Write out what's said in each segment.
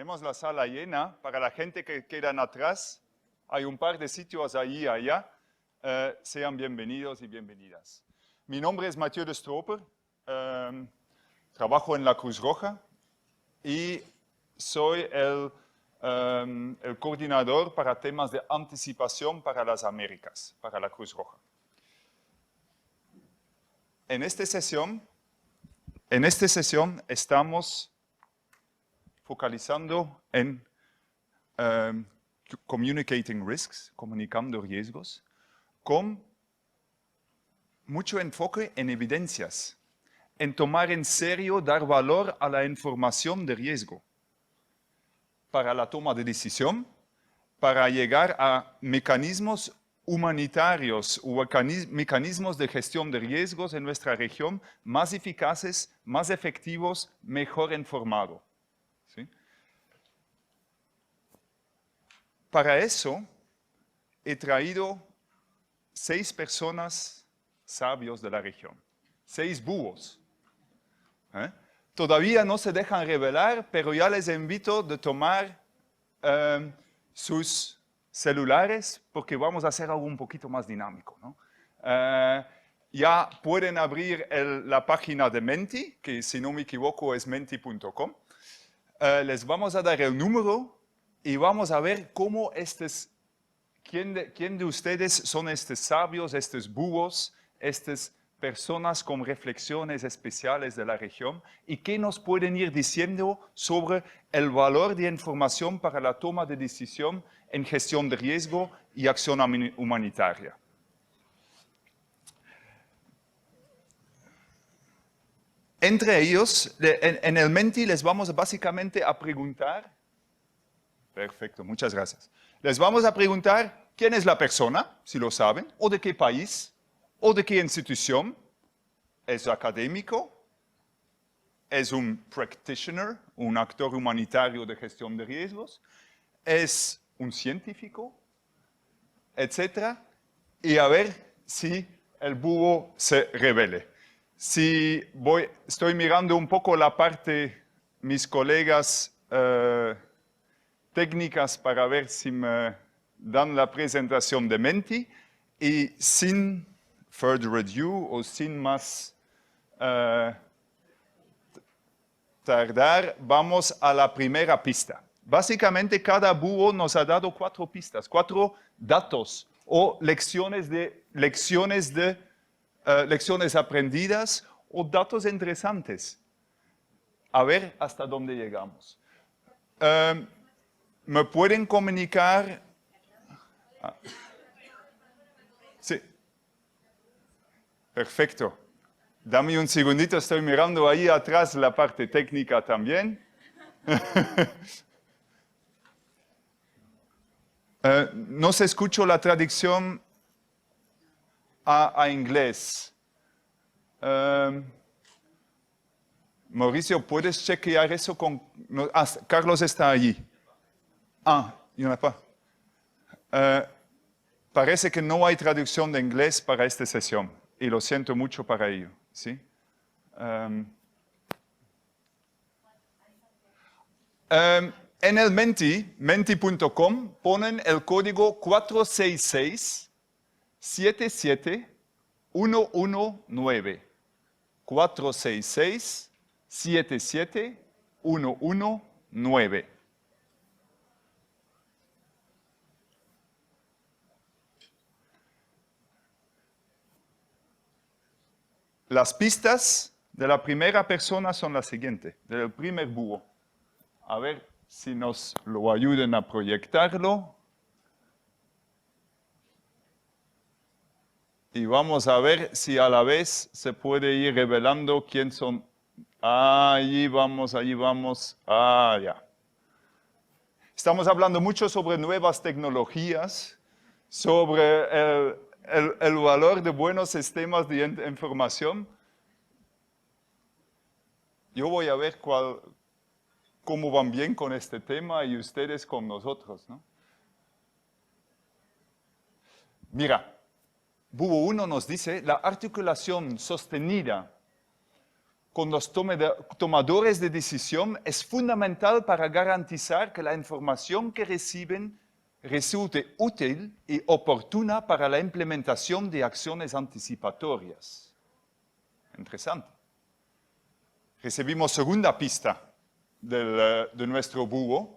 tenemos la sala llena. Para la gente que quedan atrás, hay un par de sitios allí y allá. Sean bienvenidos y bienvenidas. Mi nombre es Mathieu de Stroper. Trabajo en la Cruz Roja y soy el coordinador para temas de anticipación para las Américas, para la Cruz Roja. En esta sesión estamos focalizando en communicating risks, comunicando riesgos, con mucho enfoque en evidencias, en tomar en serio, dar valor a la información de riesgo para la toma de decisión, para llegar a mecanismos humanitarios o mecanismos de gestión de riesgos en nuestra región más eficaces, más efectivos, mejor informados. ¿Sí? Para eso he traído 6 personas sabios de la región, 6 búhos. Todavía no se dejan revelar, pero ya les invito a tomar sus celulares porque vamos a hacer algo un poquito más dinámico, ¿no? Ya pueden abrir la página de Menti, que si no me equivoco es menti.com. Les vamos a dar el número y vamos a ver cómo quién de ustedes son estos sabios, estos búhos, estas personas con reflexiones especiales de la región y qué nos pueden ir diciendo sobre el valor de información para la toma de decisión en gestión de riesgo y acción humanitaria. Entre ellos, en el Menti les vamos básicamente a preguntar, perfecto, muchas gracias, les vamos a preguntar quién es la persona, si lo saben, o de qué país, o de qué institución. ¿Es académico? ¿Es un practitioner, un actor humanitario de gestión de riesgos? ¿Es un científico? Etcétera. Y a ver si el búho se revele. Estoy mirando un poco la parte, mis colegas técnicas para ver si me dan la presentación de Menti y sin further ado o sin más tardar, vamos a la primera pista. Básicamente cada búho nos ha dado 4 pistas, 4 datos o lecciones aprendidas o datos interesantes. A ver hasta dónde llegamos. ¿Me pueden comunicar? Sí. Perfecto. Dame un segundito, estoy mirando ahí atrás la parte técnica también. No se escuchó la traducción a inglés. Mauricio, ¿puedes chequear eso con...? Carlos está allí. Parece que no hay traducción de inglés para esta sesión y lo siento mucho para ello. ¿Sí? En el menti.com ponen el código 466-77119. 466-77119. Las pistas de la primera persona son las siguientes, del primer búho. A ver si nos lo ayuden a proyectarlo. Y vamos a ver si a la vez se puede ir revelando quién son. Allí vamos, ya. Estamos hablando mucho sobre nuevas tecnologías, sobre el valor de buenos sistemas de información. Yo voy a ver cómo van bien con este tema y ustedes con nosotros, ¿no? Mira, Búho 1 nos dice la articulación sostenida con los tomadores de decisión es fundamental para garantizar que la información que reciben resulte útil y oportuna para la implementación de acciones anticipatorias. Interesante. Recibimos segunda pista de nuestro búho.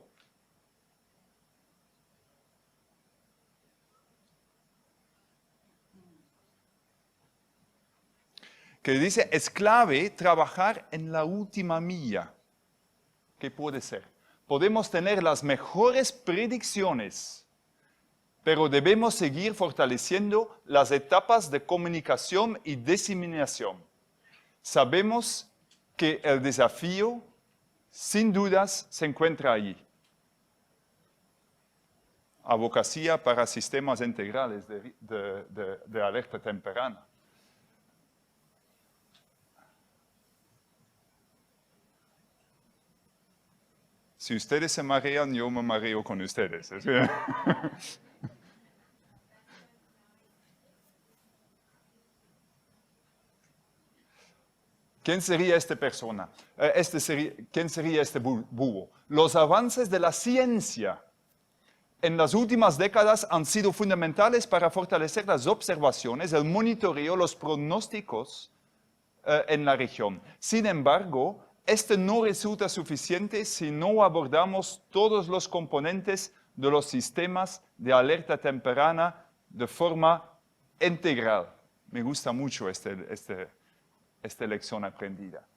Que dice, es clave trabajar en la última milla. ¿Qué puede ser? Podemos tener las mejores predicciones, pero debemos seguir fortaleciendo las etapas de comunicación y diseminación. Sabemos que el desafío, sin dudas, se encuentra allí. Abogacía para sistemas integrales de alerta temprana. Si ustedes se marean, yo me mareo con ustedes. ¿Quién sería esta persona? ¿Quién sería este búho? Los avances de la ciencia en las últimas décadas han sido fundamentales para fortalecer las observaciones, el monitoreo, los pronósticos en la región. Sin embargo, este no resulta suficiente si no abordamos todos los componentes de los sistemas de alerta temprana de forma integral. Me gusta mucho esta lección aprendida.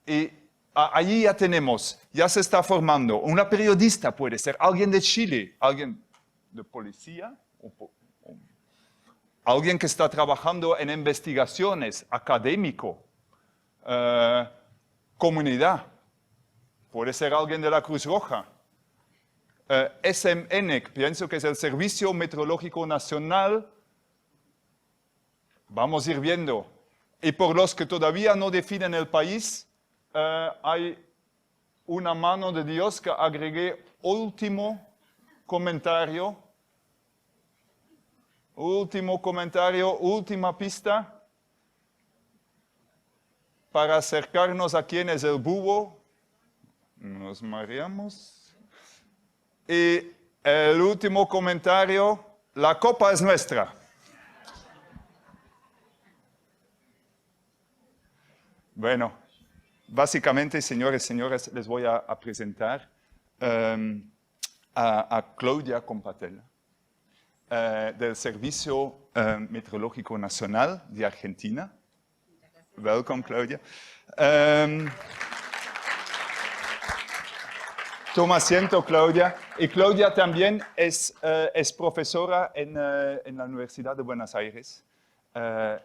Y allí ya tenemos, ya se está formando, una periodista puede ser, alguien de Chile, alguien de policía, alguien que está trabajando en investigaciones, académico, comunidad, puede ser alguien de la Cruz Roja, SMN, pienso que es el Servicio Meteorológico Nacional, vamos a ir viendo. Y por los que todavía no definen el país, hay una mano de Dios que agregué último comentario, última pista, para acercarnos a quién es el búho. Nos mareamos. Y el último comentario, la copa es nuestra. Bueno, básicamente, señores y señoras, les voy a presentar a Claudia Compatella, del Servicio Meteorológico Nacional de Argentina. Welcome, Claudia. Toma asiento, Claudia. Y Claudia también es profesora en la Universidad de Buenos Aires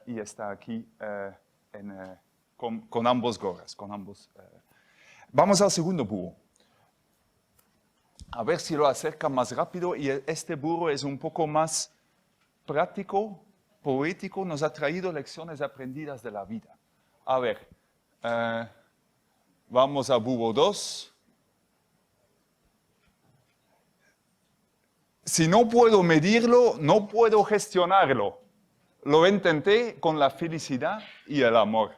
y está aquí con ambos gorras. Vamos al segundo búho. A ver si lo acerca más rápido. Y este búho es un poco más práctico, poético, nos ha traído lecciones aprendidas de la vida. A ver, vamos a búho 2. Si no puedo medirlo, no puedo gestionarlo. Lo intenté con la felicidad y el amor.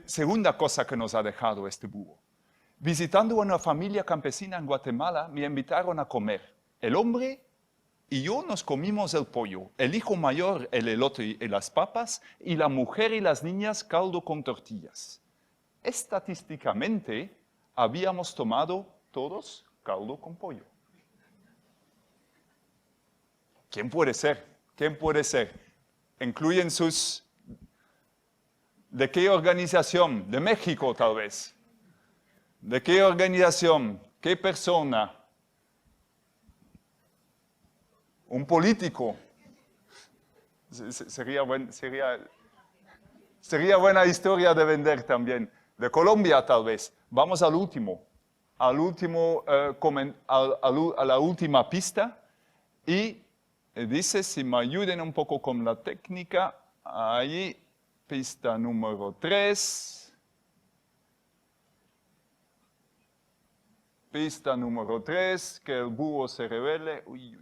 Segunda cosa que nos ha dejado este búho. Visitando una familia campesina en Guatemala, me invitaron a comer. El hombre y yo nos comimos el pollo, el hijo mayor el elote y las papas, y la mujer y las niñas caldo con tortillas. Estadísticamente, habíamos tomado todos caldo con pollo. ¿Quién puede ser? ¿Quién puede ser? Incluyen sus... ¿De qué organización? De México, tal vez. ¿De qué organización? ¿Qué persona? Un político. Sería buena historia de vender también. De Colombia, tal vez. Vamos al último. A la última pista. Y dice, si me ayuden un poco con la técnica, ahí, pista número 3. Pista número 3, que el búho se revele. Uy.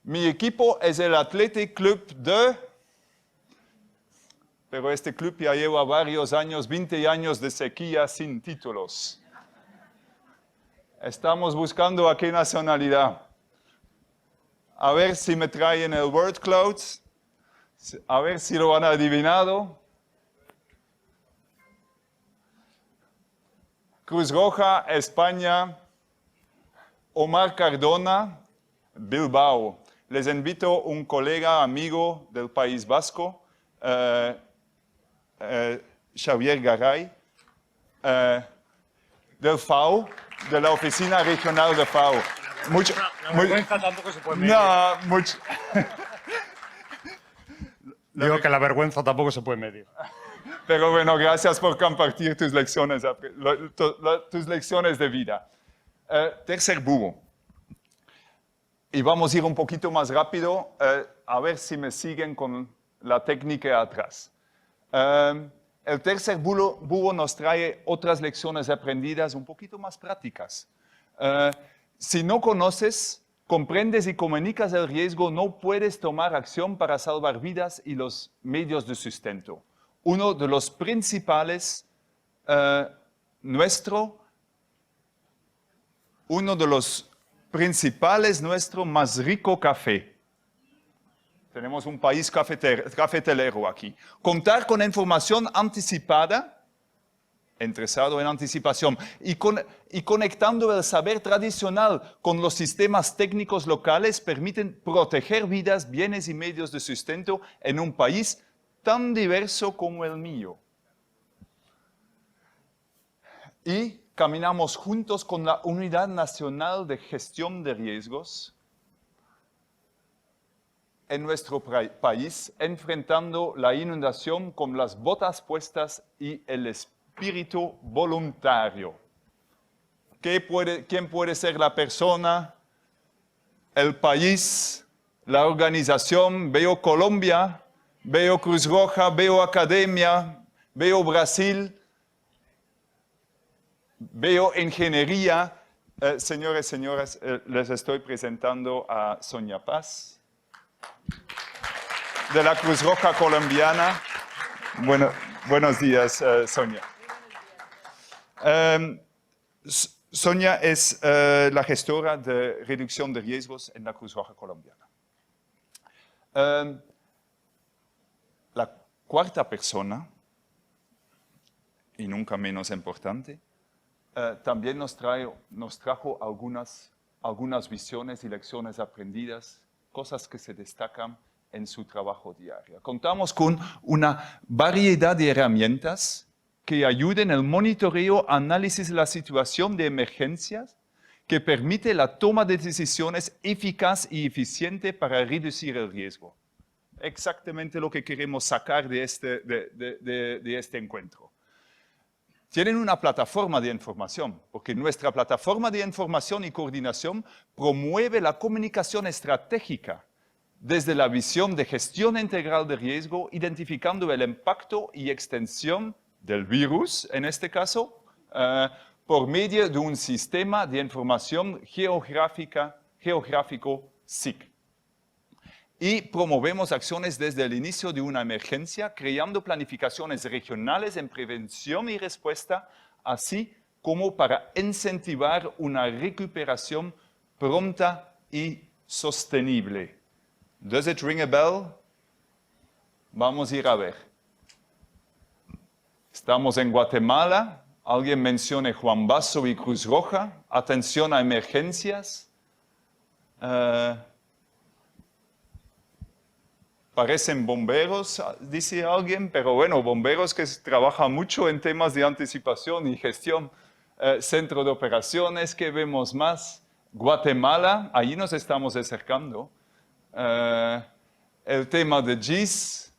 Mi equipo es el Athletic Club de... Pero este club ya lleva varios años, 20 años de sequía sin títulos. Estamos buscando a qué nacionalidad. A ver si me traen el word cloud. A ver si lo han adivinado. Cruz Roja, España. Omar Cardona, Bilbao. Les invito a un colega, amigo del País Vasco, Xavier Garay, del FAO, de la Oficina Regional de FAO. La vergüenza tampoco se puede medir. No, mucho. Digo que la vergüenza tampoco se puede medir. Pero bueno, gracias por compartir tus lecciones de vida. Tercer búho. Y vamos a ir un poquito más rápido, a ver si me siguen con la técnica atrás. El tercer búho nos trae otras lecciones aprendidas un poquito más prácticas. Si no conoces, comprendes y comunicas el riesgo, no puedes tomar acción para salvar vidas y los medios de sustento. Uno de los principales, nuestro más rico café. Tenemos un país cafetelero aquí. Contar con información anticipada, interesado en anticipación, y conectando el saber tradicional con los sistemas técnicos locales permiten proteger vidas, bienes y medios de sustento en un país tan diverso como el mío. Y caminamos juntos con la Unidad Nacional de Gestión de Riesgos en nuestro país, enfrentando la inundación con las botas puestas y el espíritu voluntario. ¿Quién puede ser la persona, el país, la organización? Veo Colombia, veo Cruz Roja, veo Academia, veo Brasil, veo ingeniería. Señores y señoras, les estoy presentando a Sonia Paz, de la Cruz Roja colombiana. Buenos días, Sonia. Sonia es la gestora de reducción de riesgos en la Cruz Roja colombiana. La cuarta persona, y nunca menos importante, también nos trajo algunas visiones y lecciones aprendidas, cosas que se destacan en su trabajo diario. Contamos con una variedad de herramientas que ayuden el monitoreo, análisis de la situación de emergencias, que permite la toma de decisiones eficaz y eficiente para reducir el riesgo. Exactamente lo que queremos sacar de este encuentro. Tienen una plataforma de información, porque nuestra plataforma de información y coordinación promueve la comunicación estratégica desde la visión de gestión integral de riesgo, identificando el impacto y extensión del virus, en este caso, por medio de un sistema de información geográfico SIG. Y promovemos acciones desde el inicio de una emergencia, creando planificaciones regionales en prevención y respuesta, así como para incentivar una recuperación pronta y sostenible. Does it ring a bell? Vamos a ir a ver. Estamos en Guatemala. Alguien mencione Juan Basso y Cruz Roja. Atención a emergencias. Parecen bomberos, dice alguien, pero bueno, bomberos que trabajan mucho en temas de anticipación y gestión. Centro de operaciones, que vemos más. Guatemala, ahí nos estamos acercando. El tema de GIS,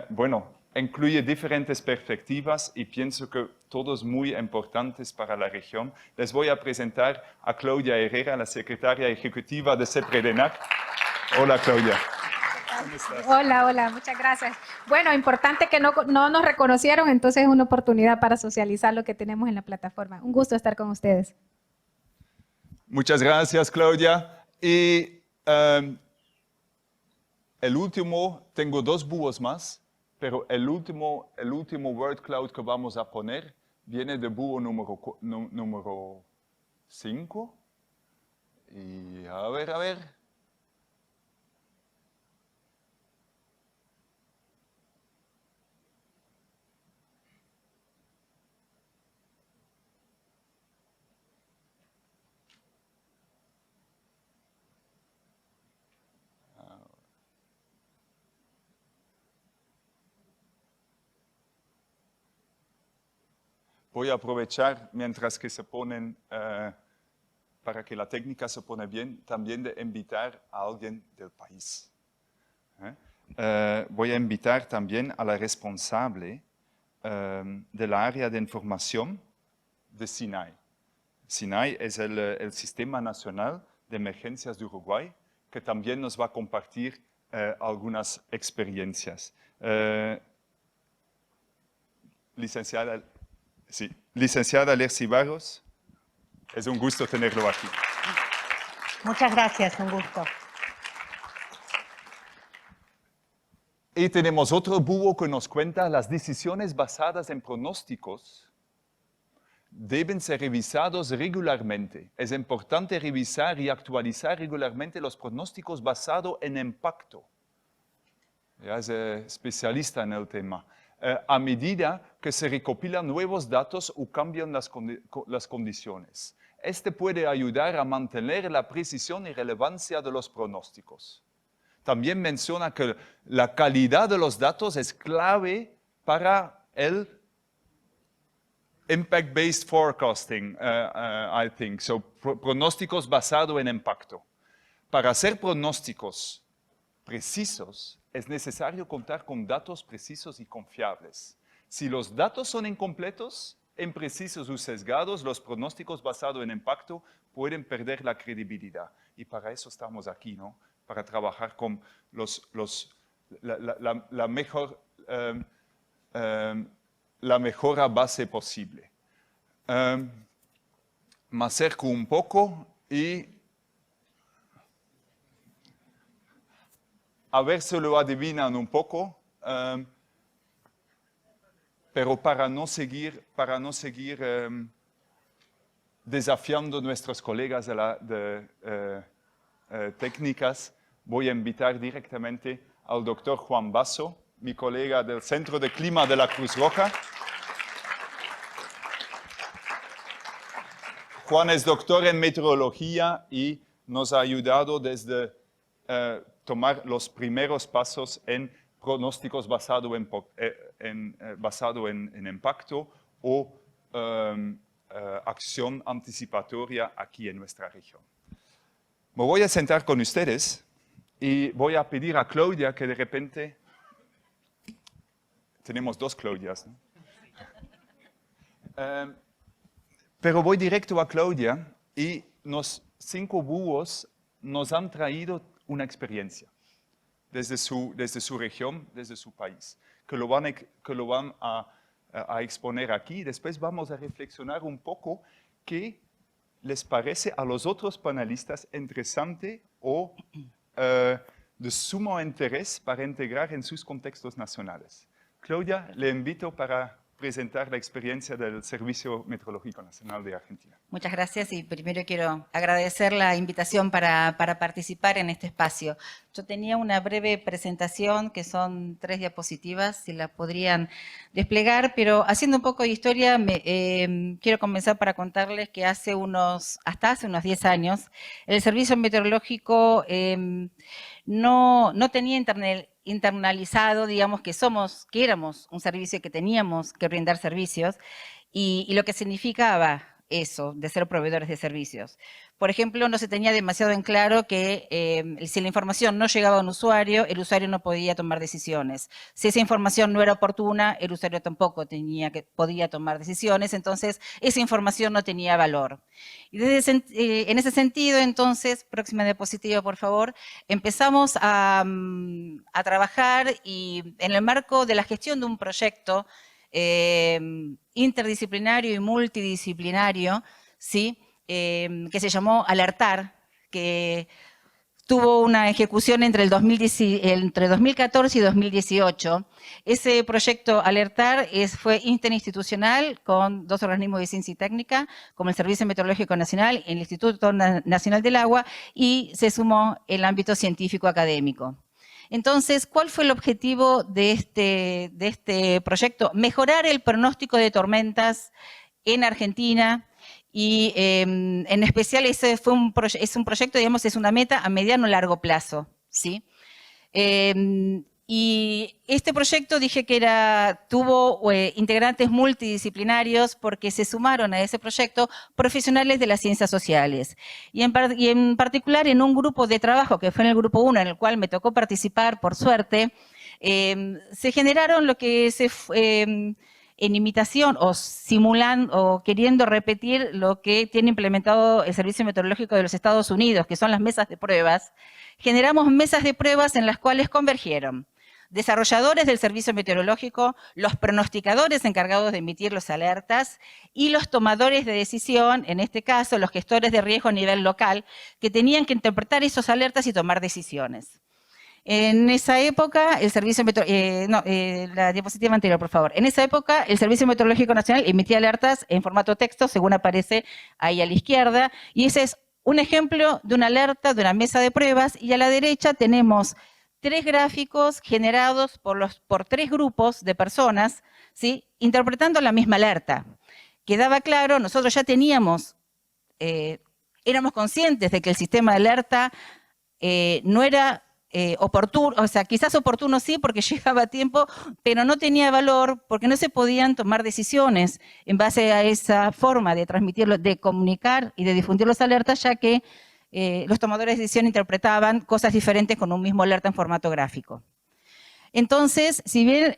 bueno, incluye diferentes perspectivas y pienso que todos muy importantes para la región. Les voy a presentar a Claudia Herrera, la secretaria ejecutiva de CEPREDENAC. Hola, Claudia. Hola, muchas gracias. Bueno, importante que no nos reconocieron, entonces es una oportunidad para socializar lo que tenemos en la plataforma. Un gusto estar con ustedes. Muchas gracias, Claudia. Y el último, tengo 2 búhos más, pero el último word cloud que vamos a poner viene de búho número 5. Y a ver. Voy a aprovechar, mientras que se ponen, para que la técnica se pone bien, también de invitar a alguien del país. Voy a invitar también a la responsable del área de información de SINAI. SINAI es el Sistema Nacional de Emergencias de Uruguay, que también nos va a compartir algunas experiencias. Licenciada Lercy Barros, es un gusto tenerlo aquí. Muchas gracias, un gusto. Y tenemos otro búho que nos cuenta: las decisiones basadas en pronósticos deben ser revisados regularmente. Es importante revisar y actualizar regularmente los pronósticos basados en impacto. Ya es especialista en el tema. A medida que se recopilan nuevos datos o cambian las condiciones. Este puede ayudar a mantener la precisión y relevancia de los pronósticos. También menciona que la calidad de los datos es clave para el impact-based forecasting, I think. So, pronósticos basados en impacto. Para hacer pronósticos precisos, es necesario contar con datos precisos y confiables. Si los datos son incompletos, imprecisos o sesgados, los pronósticos basados en impacto pueden perder la credibilidad. Y para eso estamos aquí, ¿no? Para trabajar con la mejor base posible. Me acerco un poco y a ver si lo adivinan un poco, pero para no seguir desafiando a nuestros colegas de técnicas, voy a invitar directamente al doctor Juan Basso, mi colega del Centro de Clima de la Cruz Roja. Juan es doctor en meteorología y nos ha ayudado desde tomar los primeros pasos en pronósticos basados en impacto o acción anticipatoria aquí en nuestra región. Me voy a sentar con ustedes y voy a pedir a Claudia que de repente... Tenemos 2 Claudias, ¿no? Pero voy directo a Claudia y los 5 búhos nos han traído una experiencia desde su región, desde su país, que lo van a exponer aquí. Después vamos a reflexionar un poco qué les parece a los otros panelistas interesante o de sumo interés para integrar en sus contextos nacionales. Claudia, le invito para presentar la experiencia del Servicio Meteorológico Nacional de Argentina. Muchas gracias y primero quiero agradecer la invitación para participar en este espacio. Yo tenía una breve presentación que son 3 diapositivas, si la podrían desplegar, pero haciendo un poco de historia, quiero comenzar para contarles que hasta hace unos 10 años, el Servicio Meteorológico no tenía internalizado, digamos, que éramos un servicio que teníamos que brindar servicios y lo que significaba eso, de ser proveedores de servicios. Por ejemplo, no se tenía demasiado en claro que si la información no llegaba a un usuario, el usuario no podía tomar decisiones. Si esa información no era oportuna, el usuario tampoco podía tomar decisiones, entonces esa información no tenía valor. Y en ese sentido, entonces, próxima diapositiva, por favor, empezamos a trabajar y en el marco de la gestión de un proyecto interdisciplinario y multidisciplinario, ¿sí? Que se llamó Alertar, que tuvo una ejecución entre 2014 y 2018. Ese proyecto Alertar fue interinstitucional con 2 organismos de ciencia y técnica, como el Servicio Meteorológico Nacional y el Instituto Nacional del Agua, y se sumó el ámbito científico académico. Entonces, ¿cuál fue el objetivo de este proyecto? Mejorar el pronóstico de tormentas en Argentina, y en especial ese es un proyecto, digamos, es una meta a mediano o largo plazo, ¿sí? Y este proyecto dije que tuvo integrantes multidisciplinarios porque se sumaron a ese proyecto profesionales de las ciencias sociales. Y en particular en un grupo de trabajo, que fue en el grupo 1, en el cual me tocó participar, por suerte, se generaron lo que en imitación o simulando o queriendo repetir lo que tiene implementado el Servicio Meteorológico de los Estados Unidos, que son las mesas de pruebas. Generamos mesas de pruebas en las cuales convergieron desarrolladores del servicio meteorológico, los pronosticadores encargados de emitir los alertas y los tomadores de decisión, en este caso los gestores de riesgo a nivel local, que tenían que interpretar esos alertas y tomar decisiones. En esa época, la diapositiva anterior, por favor. En esa época, el Servicio Meteorológico Nacional emitía alertas en formato texto, según aparece ahí a la izquierda, y ese es un ejemplo de una alerta de una mesa de pruebas, y a la derecha tenemos 3 gráficos generados por 3 grupos de personas, ¿sí?, interpretando la misma alerta. Quedaba claro, nosotros ya éramos conscientes de que el sistema de alerta no era oportuno, o sea, quizás oportuno sí porque llegaba a tiempo, pero no tenía valor porque no se podían tomar decisiones en base a esa forma de transmitirlo, de comunicar y de difundir los alertas, ya que los tomadores de decisión interpretaban cosas diferentes con un mismo alerta en formato gráfico. Entonces, si bien,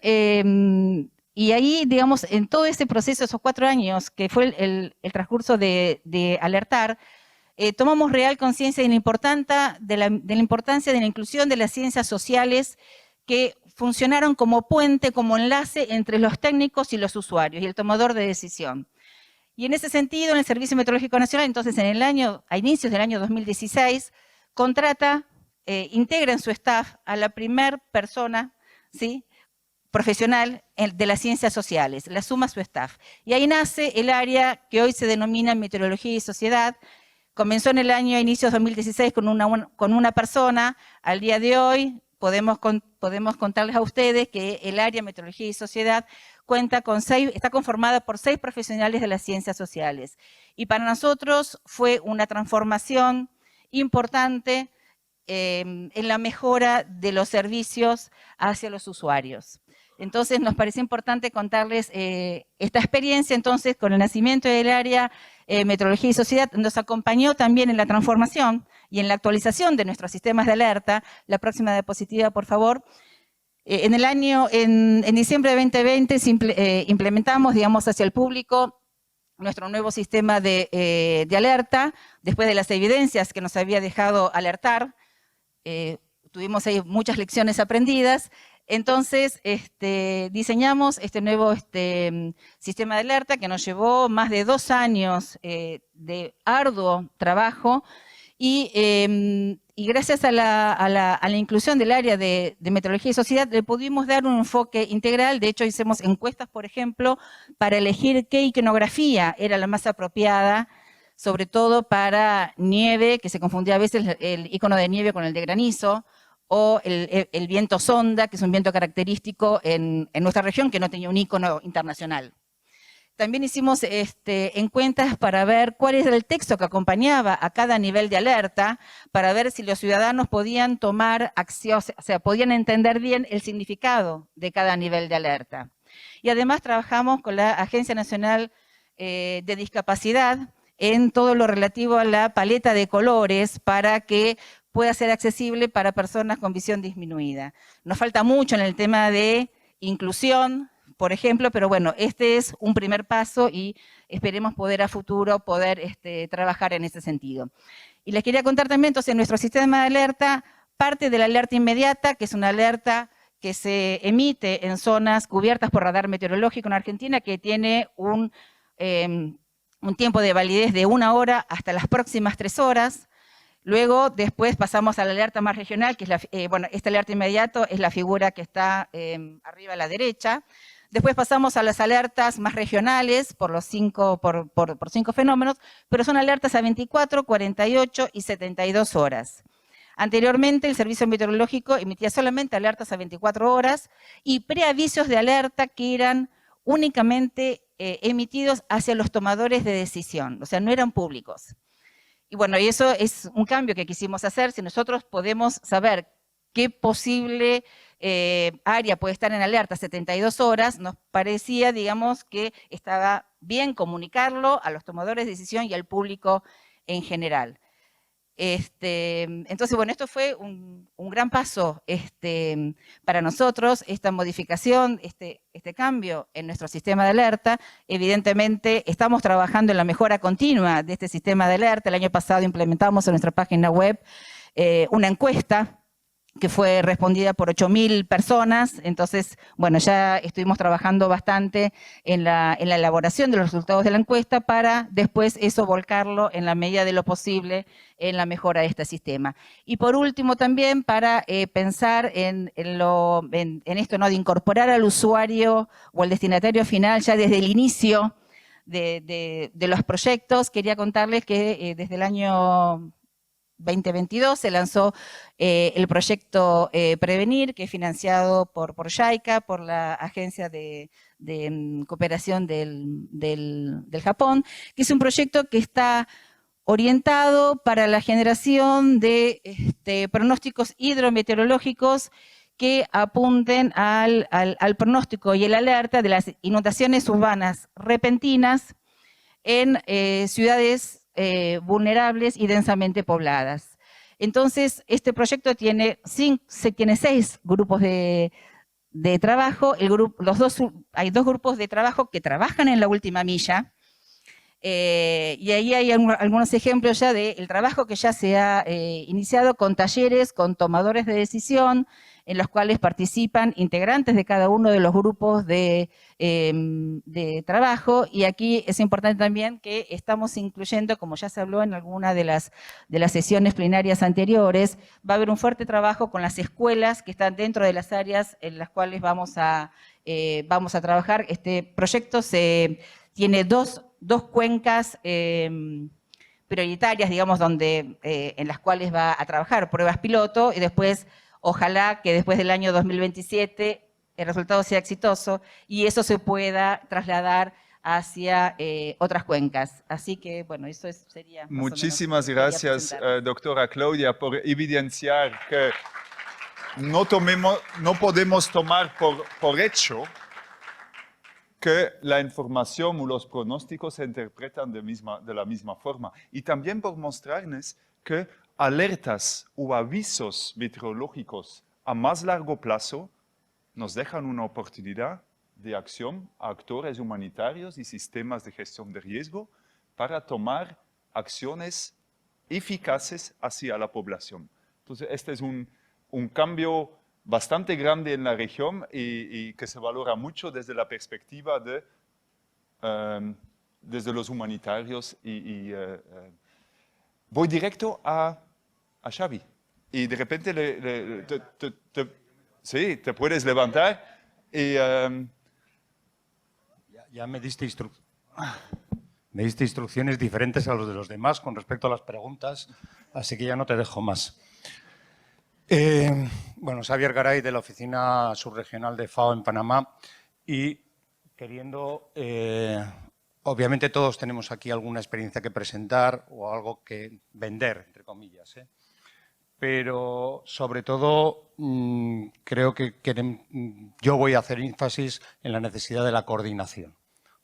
y ahí, digamos, en todo ese proceso, esos 4 años, que fue el transcurso de Alertar, tomamos real conciencia de la importancia de la inclusión de las ciencias sociales que funcionaron como puente, como enlace entre los técnicos y los usuarios y el tomador de decisión. Y en ese sentido, en el Servicio Meteorológico Nacional, entonces a inicios del año 2016, integra en su staff a la primer persona, ¿sí?, profesional de las ciencias sociales, la suma a su staff. Y ahí nace el área que hoy se denomina Meteorología y Sociedad. Comenzó en el año a inicios de 2016 con una persona. Al día de hoy podemos contarles a ustedes que el área Meteorología y Sociedad está conformada por 6 profesionales de las ciencias sociales. Y para nosotros fue una transformación importante en la mejora de los servicios hacia los usuarios. Entonces nos pareció importante contarles esta experiencia. Entonces, con el nacimiento del área Meteorología y Sociedad, nos acompañó también en la transformación y en la actualización de nuestros sistemas de alerta. La próxima diapositiva, por favor. En diciembre de 2020 implementamos, digamos, hacia el público nuestro nuevo sistema de alerta, después de las evidencias que nos había dejado Alertar. Tuvimos ahí muchas lecciones aprendidas. Entonces, diseñamos este nuevo sistema de alerta que nos llevó más de 2 años de arduo trabajo y gracias a la inclusión del área de meteorología y sociedad le pudimos dar un enfoque integral. De hecho, hicimos encuestas, por ejemplo, para elegir qué iconografía era la más apropiada, sobre todo para nieve, que se confundía a veces el icono de nieve con el de granizo, o el viento sonda, que es un viento característico en nuestra región, que no tenía un icono internacional. También hicimos encuestas para ver cuál era el texto que acompañaba a cada nivel de alerta, para ver si los ciudadanos podían tomar acción, o sea, podían entender bien el significado de cada nivel de alerta. Y además trabajamos con la Agencia Nacional de Discapacidad en todo lo relativo a la paleta de colores para que pueda ser accesible para personas con visión disminuida. Nos falta mucho en el tema de inclusión, por ejemplo, pero bueno, este es un primer paso y esperemos poder a futuro trabajar en ese sentido. Y les quería contar también, entonces, nuestro sistema de alerta parte de la alerta inmediata, que es una alerta que se emite en zonas cubiertas por radar meteorológico en Argentina, que tiene un tiempo de validez de 1 hora hasta las próximas 3 horas. Luego, después pasamos a la alerta más regional, que es bueno, esta alerta inmediato es la figura que está arriba a la derecha. Después pasamos a las alertas más regionales por los 5 fenómenos, pero son alertas a 24, 48 y 72 horas. Anteriormente, el Servicio Meteorológico emitía solamente alertas a 24 horas y preavisos de alerta que eran únicamente emitidos hacia los tomadores de decisión, o sea, no eran públicos. Y bueno, y eso es un cambio que quisimos hacer. Si nosotros podemos saber qué posible área puede estar en alerta 72 horas, nos parecía, digamos, que estaba bien comunicarlo a los tomadores de decisión y al público en general. Entonces, bueno, esto fue un gran paso para nosotros, esta modificación, este cambio en nuestro sistema de alerta. Evidentemente, estamos trabajando en la mejora continua de este sistema de alerta. El año pasado implementamos en nuestra página web una encuesta que fue respondida por 8.000 personas. Entonces, bueno, ya estuvimos trabajando bastante en la elaboración de los resultados de la encuesta para después eso volcarlo en la medida de lo posible en la mejora de este sistema. Y por último también para pensar en esto, ¿no?, de incorporar al usuario o al destinatario final ya desde el inicio de los proyectos. Quería contarles que desde el año 2022 se lanzó el proyecto Prevenir, que es financiado por JICA, por la Agencia de Cooperación del Japón, que es un proyecto que está orientado para la generación de pronósticos hidrometeorológicos que apunten al pronóstico y el alerta de las inundaciones urbanas repentinas en ciudades vulnerables y densamente pobladas. Entonces, este proyecto tiene 6 grupos de trabajo. Hay 2 grupos de trabajo que trabajan en la última milla, y ahí hay algunos ejemplos ya del trabajo que ya se ha iniciado con talleres, con tomadores de decisión, en los cuales participan integrantes de cada uno de los grupos de trabajo. Y aquí es importante también que estamos incluyendo, como ya se habló en alguna de las sesiones plenarias anteriores, va a haber un fuerte trabajo con las escuelas que están dentro de las áreas en las cuales vamos a trabajar. Este proyecto tiene dos cuencas prioritarias, digamos, en las cuales va a trabajar pruebas piloto, y después, ojalá que después del año 2027 el resultado sea exitoso y eso se pueda trasladar hacia otras cuencas. Así que, bueno, eso sería más Muchísimas o menos gracias, doctora Claudia, por evidenciar que no podemos tomar por hecho que la información o los pronósticos se interpretan de la misma forma. Y también por mostrarnos que alertas o avisos meteorológicos a más largo plazo nos dejan una oportunidad de acción a actores humanitarios y sistemas de gestión de riesgo para tomar acciones eficaces hacia la población. Entonces, este es un cambio bastante grande en la región y que se valora mucho desde la perspectiva desde los humanitarios. Voy directo a Xavi y de repente te puedes levantar y... Ya me diste instrucciones diferentes a los de los demás con respecto a las preguntas, así que ya no te dejo más. Bueno, Xavier Garay, de la Oficina Subregional de FAO en Panamá, y queriendo, obviamente todos tenemos aquí alguna experiencia que presentar o algo que vender, entre comillas, pero sobre todo creo que yo voy a hacer énfasis en la necesidad de la coordinación.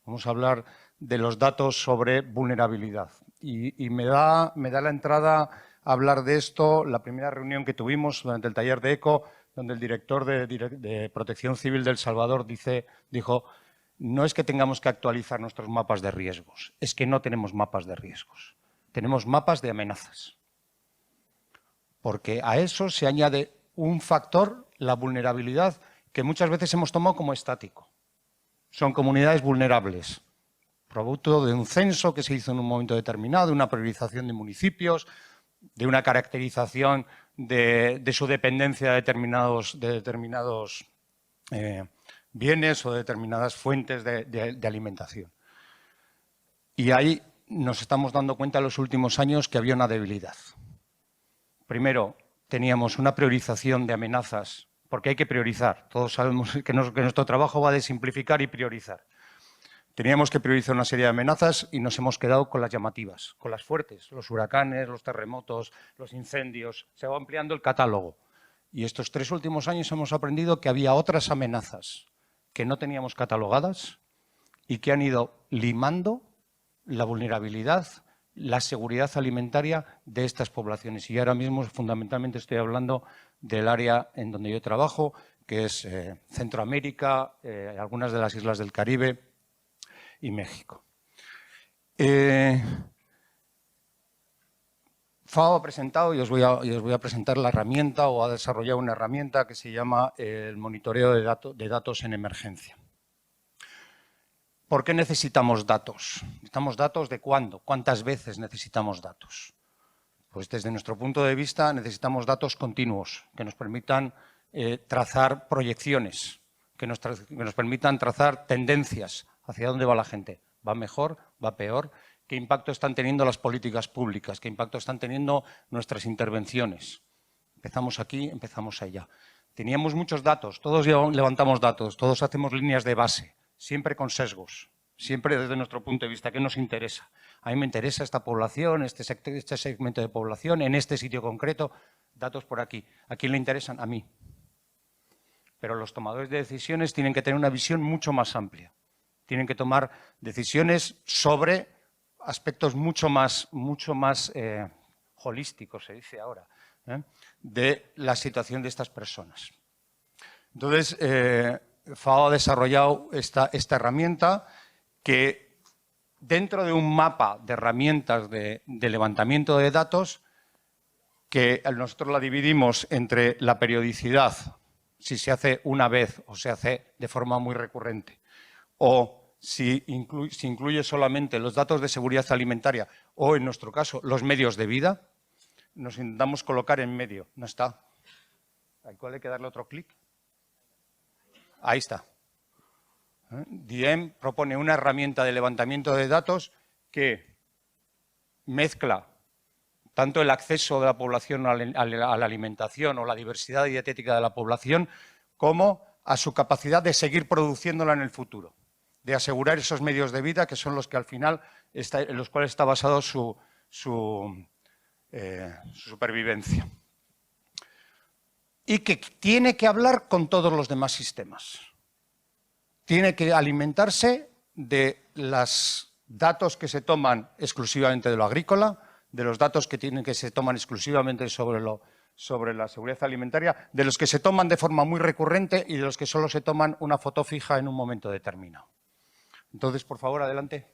Vamos a hablar de los datos sobre vulnerabilidad y me da la entrada a hablar de esto la primera reunión que tuvimos durante el taller de ECO, donde el director de Protección Civil de El Salvador dijo, no es que tengamos que actualizar nuestros mapas de riesgos, es que no tenemos mapas de riesgos, tenemos mapas de amenazas. Porque a eso se añade un factor, la vulnerabilidad, que muchas veces hemos tomado como estático. Son comunidades vulnerables, producto de un censo que se hizo en un momento determinado, una priorización de municipios. de una caracterización de su dependencia de determinados bienes o de determinadas fuentes de alimentación. Y ahí nos estamos dando cuenta en los últimos años que había una debilidad. Primero, teníamos una priorización de amenazas, porque hay que priorizar. Todos sabemos que nuestro trabajo va de simplificar y priorizar. Teníamos que priorizar una serie de amenazas y nos hemos quedado con las llamativas, con las fuertes, los huracanes, los terremotos, los incendios. Se va ampliando el catálogo. Y estos 3 últimos años hemos aprendido que había otras amenazas que no teníamos catalogadas y que han ido limando la vulnerabilidad, la seguridad alimentaria de estas poblaciones. Y ahora mismo fundamentalmente estoy hablando del área en donde yo trabajo, que es Centroamérica, algunas de las islas del Caribe y México. FAO ha presentado, y os voy a presentar la herramienta, o ha desarrollado una herramienta que se llama el monitoreo de datos en emergencia. ¿Por qué necesitamos datos? ¿Necesitamos datos de cuándo? ¿Cuántas veces necesitamos datos? Pues desde nuestro punto de vista necesitamos datos continuos que nos permitan trazar proyecciones, que nos permitan trazar tendencias hacia dónde va la gente. ¿Va mejor? ¿Va peor? ¿Qué impacto están teniendo las políticas públicas? ¿Qué impacto están teniendo nuestras intervenciones? Empezamos aquí, empezamos allá. Teníamos muchos datos, todos levantamos datos, todos hacemos líneas de base, siempre con sesgos, siempre desde nuestro punto de vista. ¿Qué nos interesa? A mí me interesa esta población, este segmento de población, en este sitio concreto, datos por aquí. ¿A quién le interesan? A mí. Pero los tomadores de decisiones tienen que tener una visión mucho más amplia. Tienen que tomar decisiones sobre aspectos mucho más holísticos, se dice ahora, de la situación de estas personas. Entonces, FAO ha desarrollado esta herramienta que, dentro de un mapa de herramientas de levantamiento de datos, que nosotros la dividimos entre la periodicidad, si se hace una vez o se hace de forma muy recurrente, o si incluye solamente los datos de seguridad alimentaria o, en nuestro caso, los medios de vida, nos intentamos colocar en medio. No está. ¿Hay que darle otro clic? Ahí está. DIEM propone una herramienta de levantamiento de datos que mezcla tanto el acceso de la población a la alimentación o la diversidad dietética de la población, como a su capacidad de seguir produciéndola en el futuro, de asegurar esos medios de vida que son los que al final en los cuales está basado su supervivencia. Y que tiene que hablar con todos los demás sistemas. Tiene que alimentarse de los datos que se toman exclusivamente de lo agrícola, de los datos que se toman exclusivamente sobre la seguridad alimentaria, de los que se toman de forma muy recurrente y de los que solo se toman una foto fija en un momento determinado. Entonces, por favor, adelante.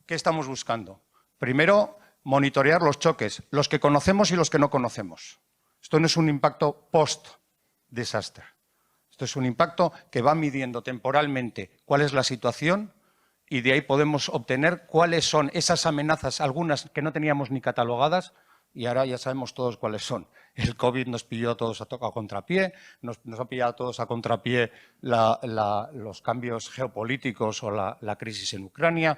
¿Qué estamos buscando? Primero, monitorear los choques, los que conocemos y los que no conocemos. Esto no es un impacto post-desastre. Esto es un impacto que va midiendo temporalmente cuál es la situación y de ahí podemos obtener cuáles son esas amenazas, algunas que no teníamos ni catalogadas, y ahora ya sabemos todos cuáles son. El COVID nos pilló a todos a contrapié, nos ha pillado a todos a contrapié los cambios geopolíticos o la crisis en Ucrania,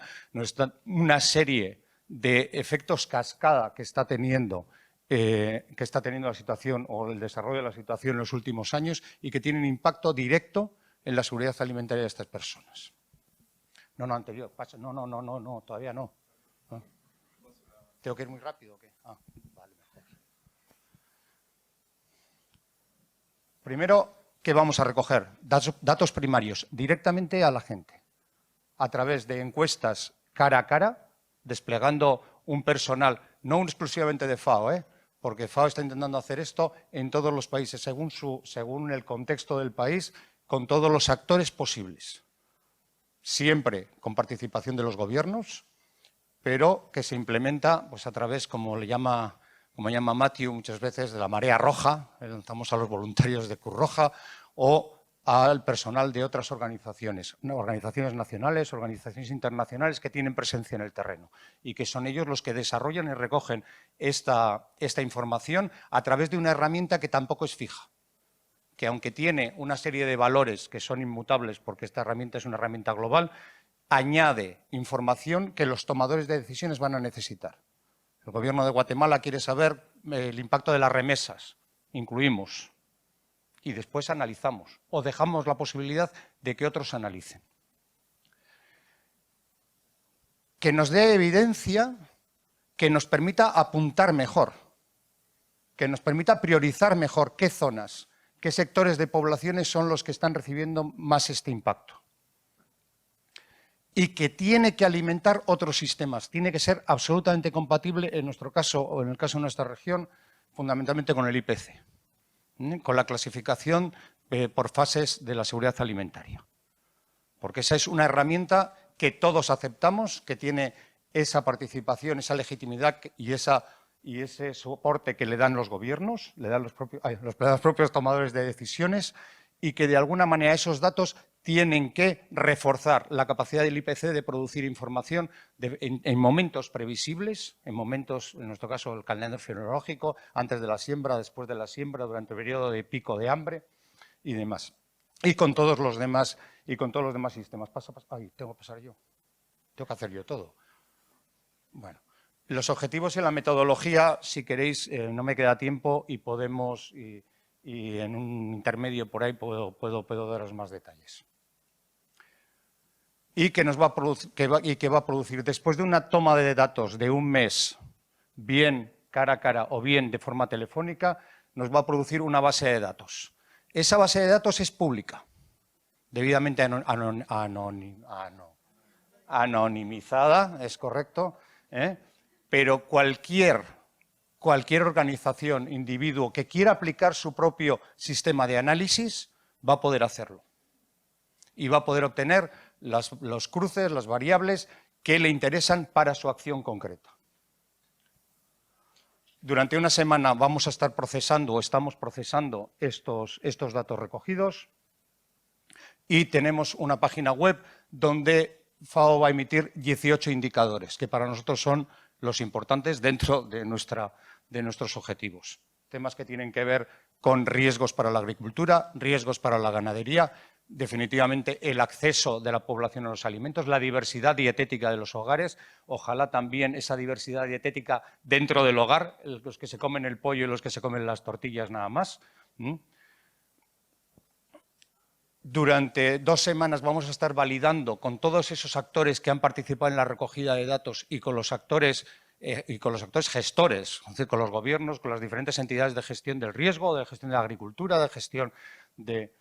una serie de efectos cascada que está teniendo la situación o el desarrollo de la situación en los últimos años y que tienen impacto directo en la seguridad alimentaria de estas personas. No, anterior, pasa. No, todavía no. ¿No? ¿Tengo que ir muy rápido o qué? Ah, vale, mejor. Primero, ¿qué vamos a recoger? Datos primarios, directamente a la gente, a través de encuestas cara a cara, desplegando un personal, no exclusivamente de FAO, porque FAO está intentando hacer esto en todos los países, según el contexto del país, con todos los actores posibles. Siempre con participación de los gobiernos, pero que se implementa pues, a través, como llama Matthew muchas veces, de la marea roja, lanzamos a los voluntarios de Cruz Roja, o al personal de otras organizaciones, organizaciones nacionales, organizaciones internacionales que tienen presencia en el terreno y que son ellos los que desarrollan y recogen esta información a través de una herramienta que tampoco es fija, que aunque tiene una serie de valores que son inmutables porque esta herramienta es una herramienta global, añade información que los tomadores de decisiones van a necesitar. El Gobierno de Guatemala quiere saber el impacto de las remesas, incluimos. Y después analizamos o dejamos la posibilidad de que otros analicen. Que nos dé evidencia que nos permita apuntar mejor, que nos permita priorizar mejor qué zonas, qué sectores de poblaciones son los que están recibiendo más este impacto. Y que tiene que alimentar otros sistemas, tiene que ser absolutamente compatible en nuestro caso o en el caso de nuestra región, fundamentalmente con el IPC. Con la clasificación por fases de la seguridad alimentaria. Porque esa es una herramienta que todos aceptamos, que tiene esa participación, esa legitimidad y ese soporte que le dan los gobiernos, le dan los propios tomadores de decisiones, y que de alguna manera esos datos tienen que reforzar la capacidad del IPC de producir información en momentos previsibles, en momentos, en nuestro caso, el calendario meteorológico, antes de la siembra, después de la siembra, durante el periodo de pico de hambre y demás. Y con todos los demás sistemas. Ay, tengo que pasar yo. Tengo que hacer yo todo. Bueno, los objetivos y la metodología, si queréis, no me queda tiempo y podemos, y en un intermedio por ahí puedo daros más detalles. Y que va a producir, después de una toma de datos de un mes, bien cara a cara o bien de forma telefónica, nos va a producir una base de datos. Esa base de datos es pública, debidamente anonimizada, es correcto, pero cualquier organización, individuo que quiera aplicar su propio sistema de análisis va a poder hacerlo. Y va a poder obtener los cruces, las variables que le interesan para su acción concreta. Durante una semana vamos a estar procesando o estamos procesando estos datos recogidos y tenemos una página web donde FAO va a emitir 18 indicadores, que para nosotros son los importantes dentro de nuestros objetivos. Temas que tienen que ver con riesgos para la agricultura, riesgos para la ganadería, definitivamente el acceso de la población a los alimentos, la diversidad dietética de los hogares, ojalá también esa diversidad dietética dentro del hogar, los que se comen el pollo y los que se comen las tortillas nada más. Durante 2 semanas vamos a estar validando con todos esos actores que han participado en la recogida de datos y con los actores gestores, es decir, con los gobiernos, con las diferentes entidades de gestión del riesgo, de gestión de la agricultura, de gestión de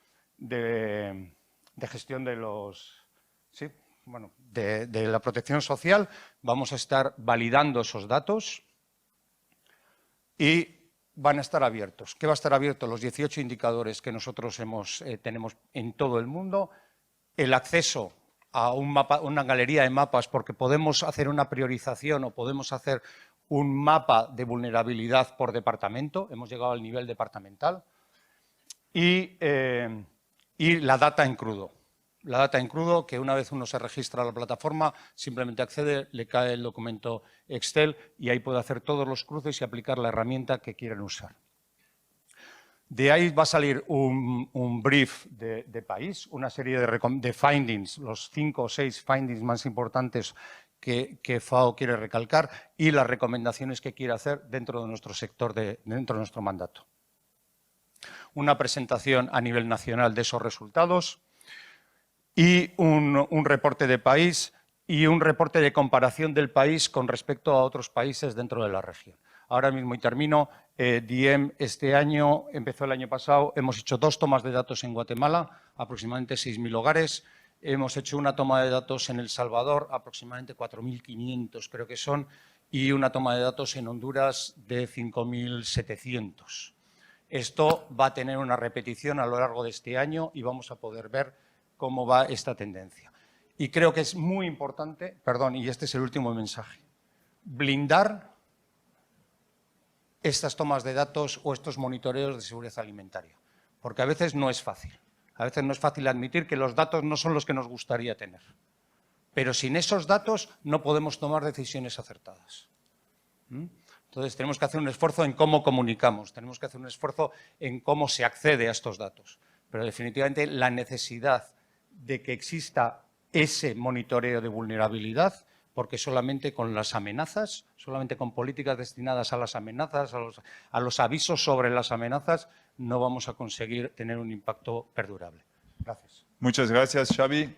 la protección social. Vamos a estar validando esos datos y van a estar abiertos. ¿Qué va a estar abierto? Los 18 indicadores que nosotros tenemos en todo el mundo, el acceso a una galería de mapas, porque podemos hacer una priorización o podemos hacer un mapa de vulnerabilidad por departamento, hemos llegado al nivel departamental, y la data en crudo. La data en crudo, que una vez uno se registra a la plataforma, simplemente accede, le cae el documento Excel y ahí puede hacer todos los cruces y aplicar la herramienta que quieran usar. De ahí va a salir un brief de país, una serie de findings, los 5 o 6 findings más importantes que FAO quiere recalcar y las recomendaciones que quiere hacer dentro de nuestro sector, dentro de nuestro mandato. Una presentación a nivel nacional de esos resultados y un reporte de país y un reporte de comparación del país con respecto a otros países dentro de la región. Ahora mismo, y termino, Diem este año, empezó el año pasado, hemos hecho 2 tomas de datos en Guatemala, aproximadamente 6.000 hogares. Hemos hecho una toma de datos en El Salvador, aproximadamente 4.500 creo que son, y una toma de datos en Honduras de 5.700. Esto va a tener una repetición a lo largo de este año y vamos a poder ver cómo va esta tendencia. Y creo que es muy importante, y este es el último mensaje, blindar estas tomas de datos o estos monitoreos de seguridad alimentaria, porque a veces no es fácil. A veces no es fácil admitir que los datos no son los que nos gustaría tener. Pero sin esos datos no podemos tomar decisiones acertadas. Entonces tenemos que hacer un esfuerzo en cómo comunicamos, tenemos que hacer un esfuerzo en cómo se accede a estos datos. Pero definitivamente la necesidad de que exista ese monitoreo de vulnerabilidad, porque solamente con las amenazas, solamente con políticas destinadas a las amenazas, a los avisos sobre las amenazas, no vamos a conseguir tener un impacto perdurable. Gracias. Muchas gracias, Xavi.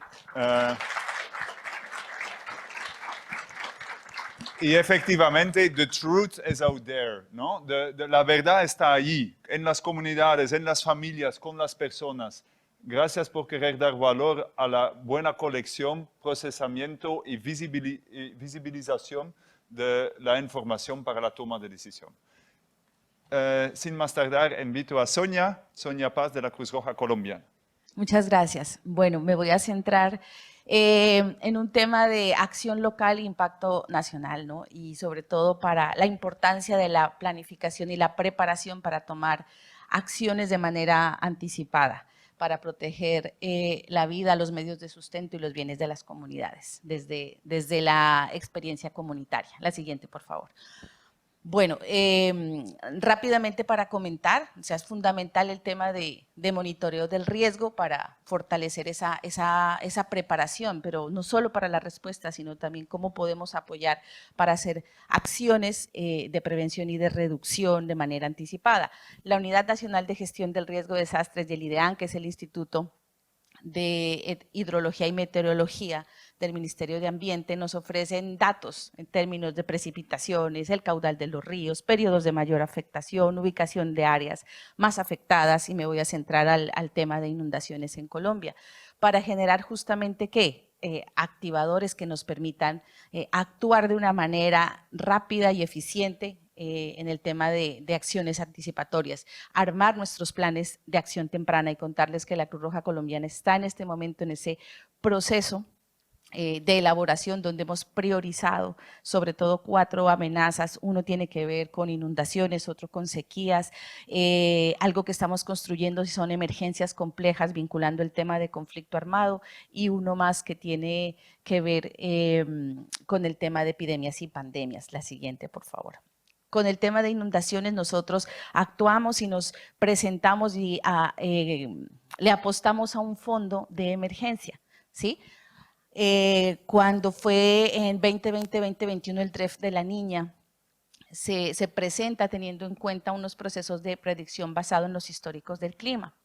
Y efectivamente, the truth is out there, ¿no? La verdad está allí, en las comunidades, en las familias, con las personas. Gracias por querer dar valor a la buena colección, procesamiento y visibilización de la información para la toma de decisión. Sin más tardar, invito a Sonia Paz de la Cruz Roja Colombiana. Muchas gracias. Bueno, me voy a centrar en un tema de acción local e impacto nacional, ¿no? Y sobre todo para la importancia de la planificación y la preparación para tomar acciones de manera anticipada para proteger la vida, los medios de sustento y los bienes de las comunidades desde la experiencia comunitaria. La siguiente, por favor. Bueno, rápidamente para comentar, o sea, es fundamental el tema de monitoreo del riesgo para fortalecer esa preparación, pero no solo para la respuesta, sino también cómo podemos apoyar para hacer acciones de prevención y de reducción de manera anticipada. La Unidad Nacional de Gestión del Riesgo de Desastres y el IDEAN, que es el Instituto de Hidrología y Meteorología del Ministerio de Ambiente, nos ofrecen datos en términos de precipitaciones, el caudal de los ríos, periodos de mayor afectación, ubicación de áreas más afectadas, y me voy a centrar al tema de inundaciones en Colombia, para generar justamente ¿qué? Activadores que nos permitan actuar de una manera rápida y eficiente en el tema de acciones anticipatorias, armar nuestros planes de acción temprana y contarles que la Cruz Roja Colombiana está en este momento en ese proceso de elaboración donde hemos priorizado sobre todo 4 amenazas. Uno tiene que ver con inundaciones, otro con sequías, algo que estamos construyendo son emergencias complejas vinculando el tema de conflicto armado, y uno más que tiene que ver con el tema de epidemias y pandemias. La siguiente, por favor. Con el tema de inundaciones nosotros actuamos y nos presentamos y le apostamos a un fondo de emergencia, ¿sí? Cuando fue en 2020-2021 el DREF de la Niña, se presenta teniendo en cuenta unos procesos de predicción basados en los históricos del clima,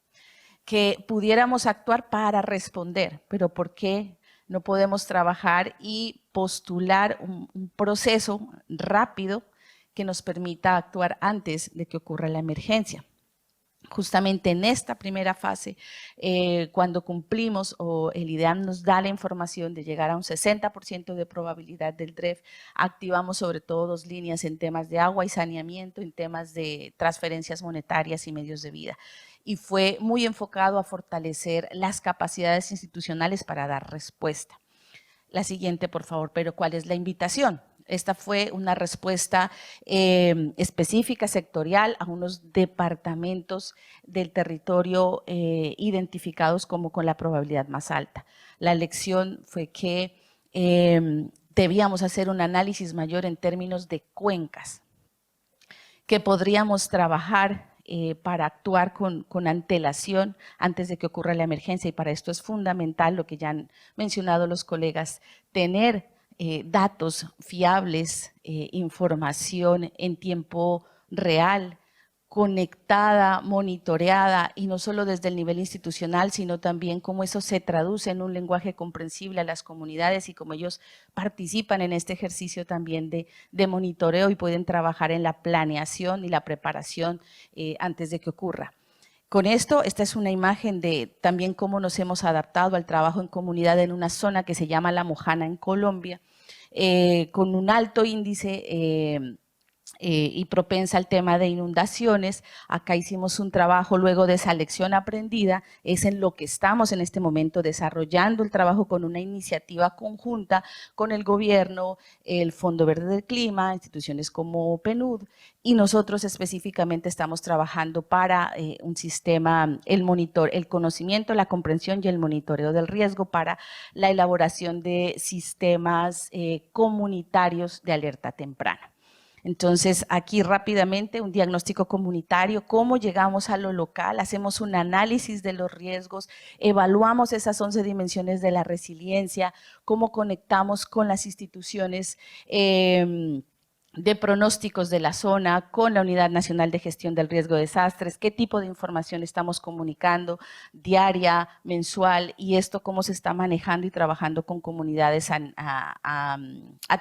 que pudiéramos actuar para responder, pero ¿por qué no podemos trabajar y postular un proceso rápido que nos permita actuar antes de que ocurra la emergencia? Justamente en esta primera fase, cuando cumplimos o el IDEAM nos da la información de llegar a un 60% de probabilidad del DREF, activamos sobre todo 2 líneas en temas de agua y saneamiento, en temas de transferencias monetarias y medios de vida. Y fue muy enfocado a fortalecer las capacidades institucionales para dar respuesta. La siguiente, por favor, pero ¿cuál es la invitación? Esta fue una respuesta específica, sectorial, a unos departamentos del territorio identificados como con la probabilidad más alta. La lección fue que debíamos hacer un análisis mayor en términos de cuencas, que podríamos trabajar para actuar con antelación antes de que ocurra la emergencia, y para esto es fundamental lo que ya han mencionado los colegas, tener datos fiables, información en tiempo real, conectada, monitoreada, y no solo desde el nivel institucional, sino también cómo eso se traduce en un lenguaje comprensible a las comunidades y cómo ellos participan en este ejercicio también de monitoreo y pueden trabajar en la planeación y la preparación antes de que ocurra. Con esto, esta es una imagen de también cómo nos hemos adaptado al trabajo en comunidad en una zona que se llama La Mojana en Colombia, con un alto índice y propensa al tema de inundaciones. Acá hicimos un trabajo luego de esa lección aprendida, es en lo que estamos en este momento desarrollando el trabajo con una iniciativa conjunta con el gobierno, el Fondo Verde del Clima, instituciones como PNUD, y nosotros específicamente estamos trabajando para un sistema, el conocimiento, la comprensión y el monitoreo del riesgo para la elaboración de sistemas comunitarios de alerta temprana. Entonces, aquí rápidamente un diagnóstico comunitario, cómo llegamos a lo local, hacemos un análisis de los riesgos, evaluamos esas 11 dimensiones de la resiliencia, cómo conectamos con las instituciones de pronósticos de la zona, con la Unidad Nacional de Gestión del Riesgo de Desastres, qué tipo de información estamos comunicando, diaria, mensual, y esto cómo se está manejando y trabajando con comunidades a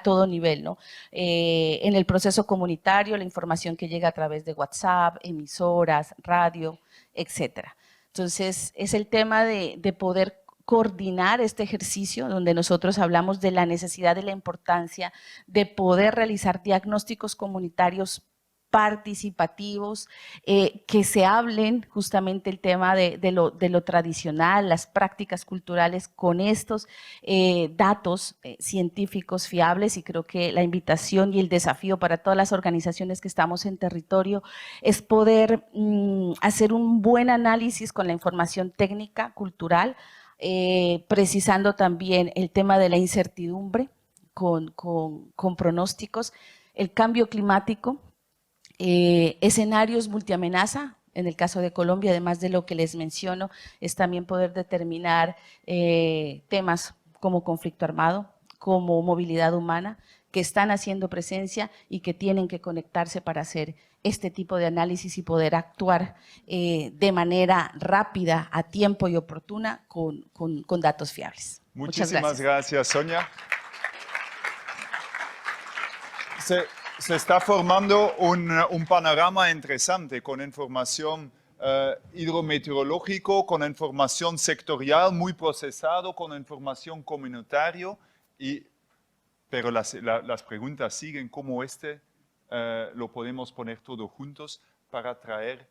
todo nivel, ¿no? En el proceso comunitario, la información que llega a través de WhatsApp, emisoras, radio, etcétera. Entonces, es el tema de poder coordinar este ejercicio donde nosotros hablamos de la necesidad y la importancia de poder realizar diagnósticos comunitarios participativos, que se hablen justamente el tema de lo tradicional, las prácticas culturales con estos datos científicos fiables, y creo que la invitación y el desafío para todas las organizaciones que estamos en territorio es poder hacer un buen análisis con la información técnica, cultural, precisando también el tema de la incertidumbre con pronósticos, el cambio climático, escenarios multiamenaza. En el caso de Colombia, además de lo que les menciono, es también poder determinar temas como conflicto armado, como movilidad humana, que están haciendo presencia y que tienen que conectarse para hacer este tipo de análisis y poder actuar de manera rápida, a tiempo y oportuna con datos fiables. Muchísimas gracias, Sonia. Se está formando un panorama interesante con información hidrometeorológico, con información sectorial muy procesado, con información comunitaria, pero las preguntas siguen como lo podemos poner todo juntos para traer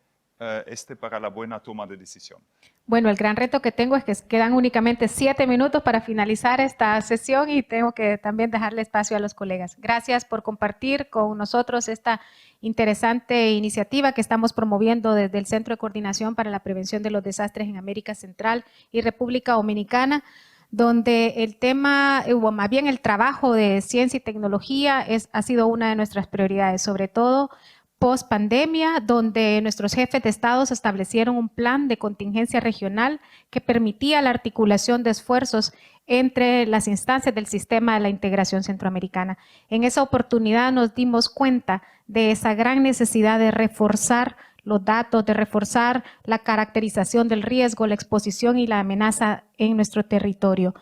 para la buena toma de decisión. Bueno, el gran reto que tengo es que quedan únicamente 7 minutos para finalizar esta sesión y tengo que también dejarle espacio a los colegas. Gracias por compartir con nosotros esta interesante iniciativa que estamos promoviendo desde el Centro de Coordinación para la Prevención de los Desastres en América Central y República Dominicana, donde el tema, o más bien el trabajo de ciencia y tecnología ha sido una de nuestras prioridades, sobre todo post pandemia, donde nuestros jefes de Estado establecieron un plan de contingencia regional que permitía la articulación de esfuerzos entre las instancias del sistema de la integración centroamericana. En esa oportunidad nos dimos cuenta de esa gran necesidad de reforzar los datos, de reforzar la caracterización del riesgo, la exposición y la amenaza en nuestro territorio.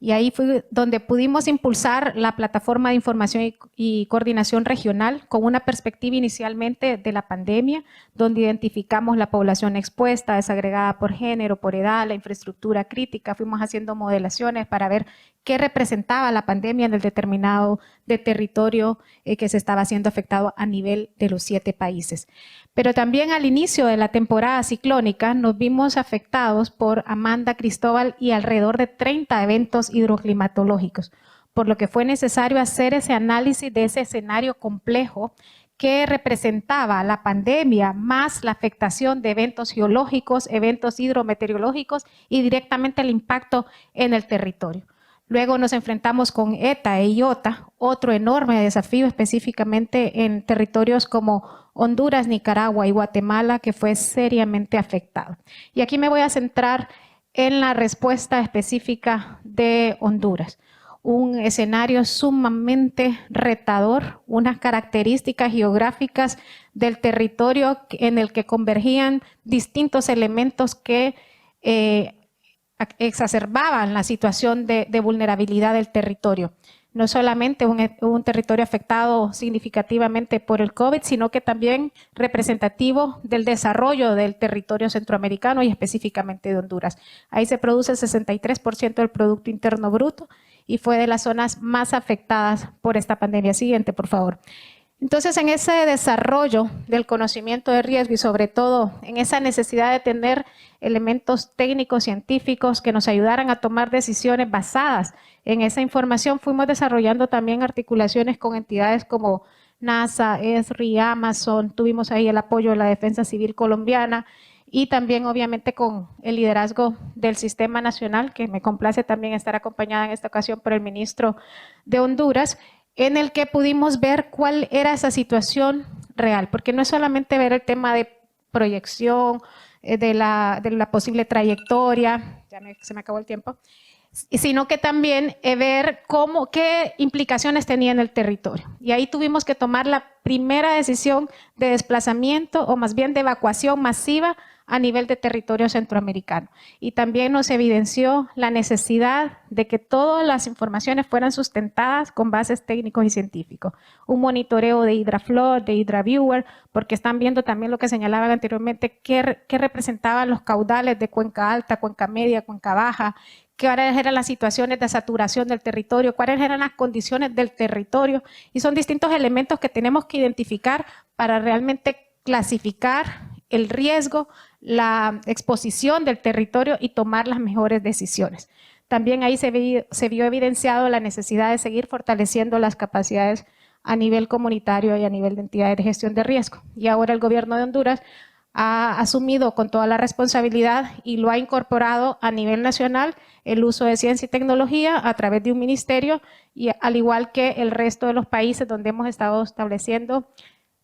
Y ahí fue donde pudimos impulsar la plataforma de información y coordinación regional con una perspectiva inicialmente de la pandemia, donde identificamos la población expuesta, desagregada por género, por edad, la infraestructura crítica. Fuimos haciendo modelaciones para ver qué representaba la pandemia en el determinado de territorio que se estaba siendo afectado a nivel de los 7 países. Pero también al inicio de la temporada ciclónica nos vimos afectados por Amanda, Cristóbal y alrededor de 30 eventos hidroclimatológicos, por lo que fue necesario hacer ese análisis de ese escenario complejo que representaba la pandemia más la afectación de eventos geológicos, eventos hidrometeorológicos y directamente el impacto en el territorio. Luego nos enfrentamos con ETA e IOTA, otro enorme desafío específicamente en territorios como Honduras, Nicaragua y Guatemala, que fue seriamente afectado. Y aquí me voy a centrar en la respuesta específica de Honduras. Un escenario sumamente retador, unas características geográficas del territorio en el que convergían distintos elementos que exacerbaban la situación de vulnerabilidad del territorio. No solamente un territorio afectado significativamente por el COVID, sino que también representativo del desarrollo del territorio centroamericano y específicamente de Honduras. Ahí se produce el 63% del Producto Interno Bruto y fue de las zonas más afectadas por esta pandemia. Siguiente, por favor. Entonces, en ese desarrollo del conocimiento de riesgo y sobre todo en esa necesidad de tener elementos técnicos, científicos que nos ayudaran a tomar decisiones basadas en esa información, fuimos desarrollando también articulaciones con entidades como NASA, ESRI, Amazon, tuvimos ahí el apoyo de la Defensa Civil Colombiana y también obviamente con el liderazgo del Sistema Nacional, que me complace también estar acompañada en esta ocasión por el ministro de Honduras, en el que pudimos ver cuál era esa situación real, porque no es solamente ver el tema de proyección, de la posible trayectoria, se me acabó el tiempo, sino que también ver qué implicaciones tenía en el territorio. Y ahí tuvimos que tomar la primera decisión de desplazamiento o más bien de evacuación masiva a nivel de territorio centroamericano. Y también nos evidenció la necesidad de que todas las informaciones fueran sustentadas con bases técnicos y científicos. Un monitoreo de HydraFlood, de HydraViewer, porque están viendo también lo que señalaban anteriormente, qué representaban los caudales de cuenca alta, cuenca media, cuenca baja, cuáles eran las situaciones de saturación del territorio, cuáles eran las condiciones del territorio. Y son distintos elementos que tenemos que identificar para realmente clasificar el riesgo, la exposición del territorio y tomar las mejores decisiones. También ahí se vio evidenciado la necesidad de seguir fortaleciendo las capacidades a nivel comunitario y a nivel de entidades de gestión de riesgo. Y ahora el gobierno de Honduras ha asumido con toda la responsabilidad y lo ha incorporado a nivel nacional el uso de ciencia y tecnología a través de un ministerio, y al igual que el resto de los países donde hemos estado estableciendo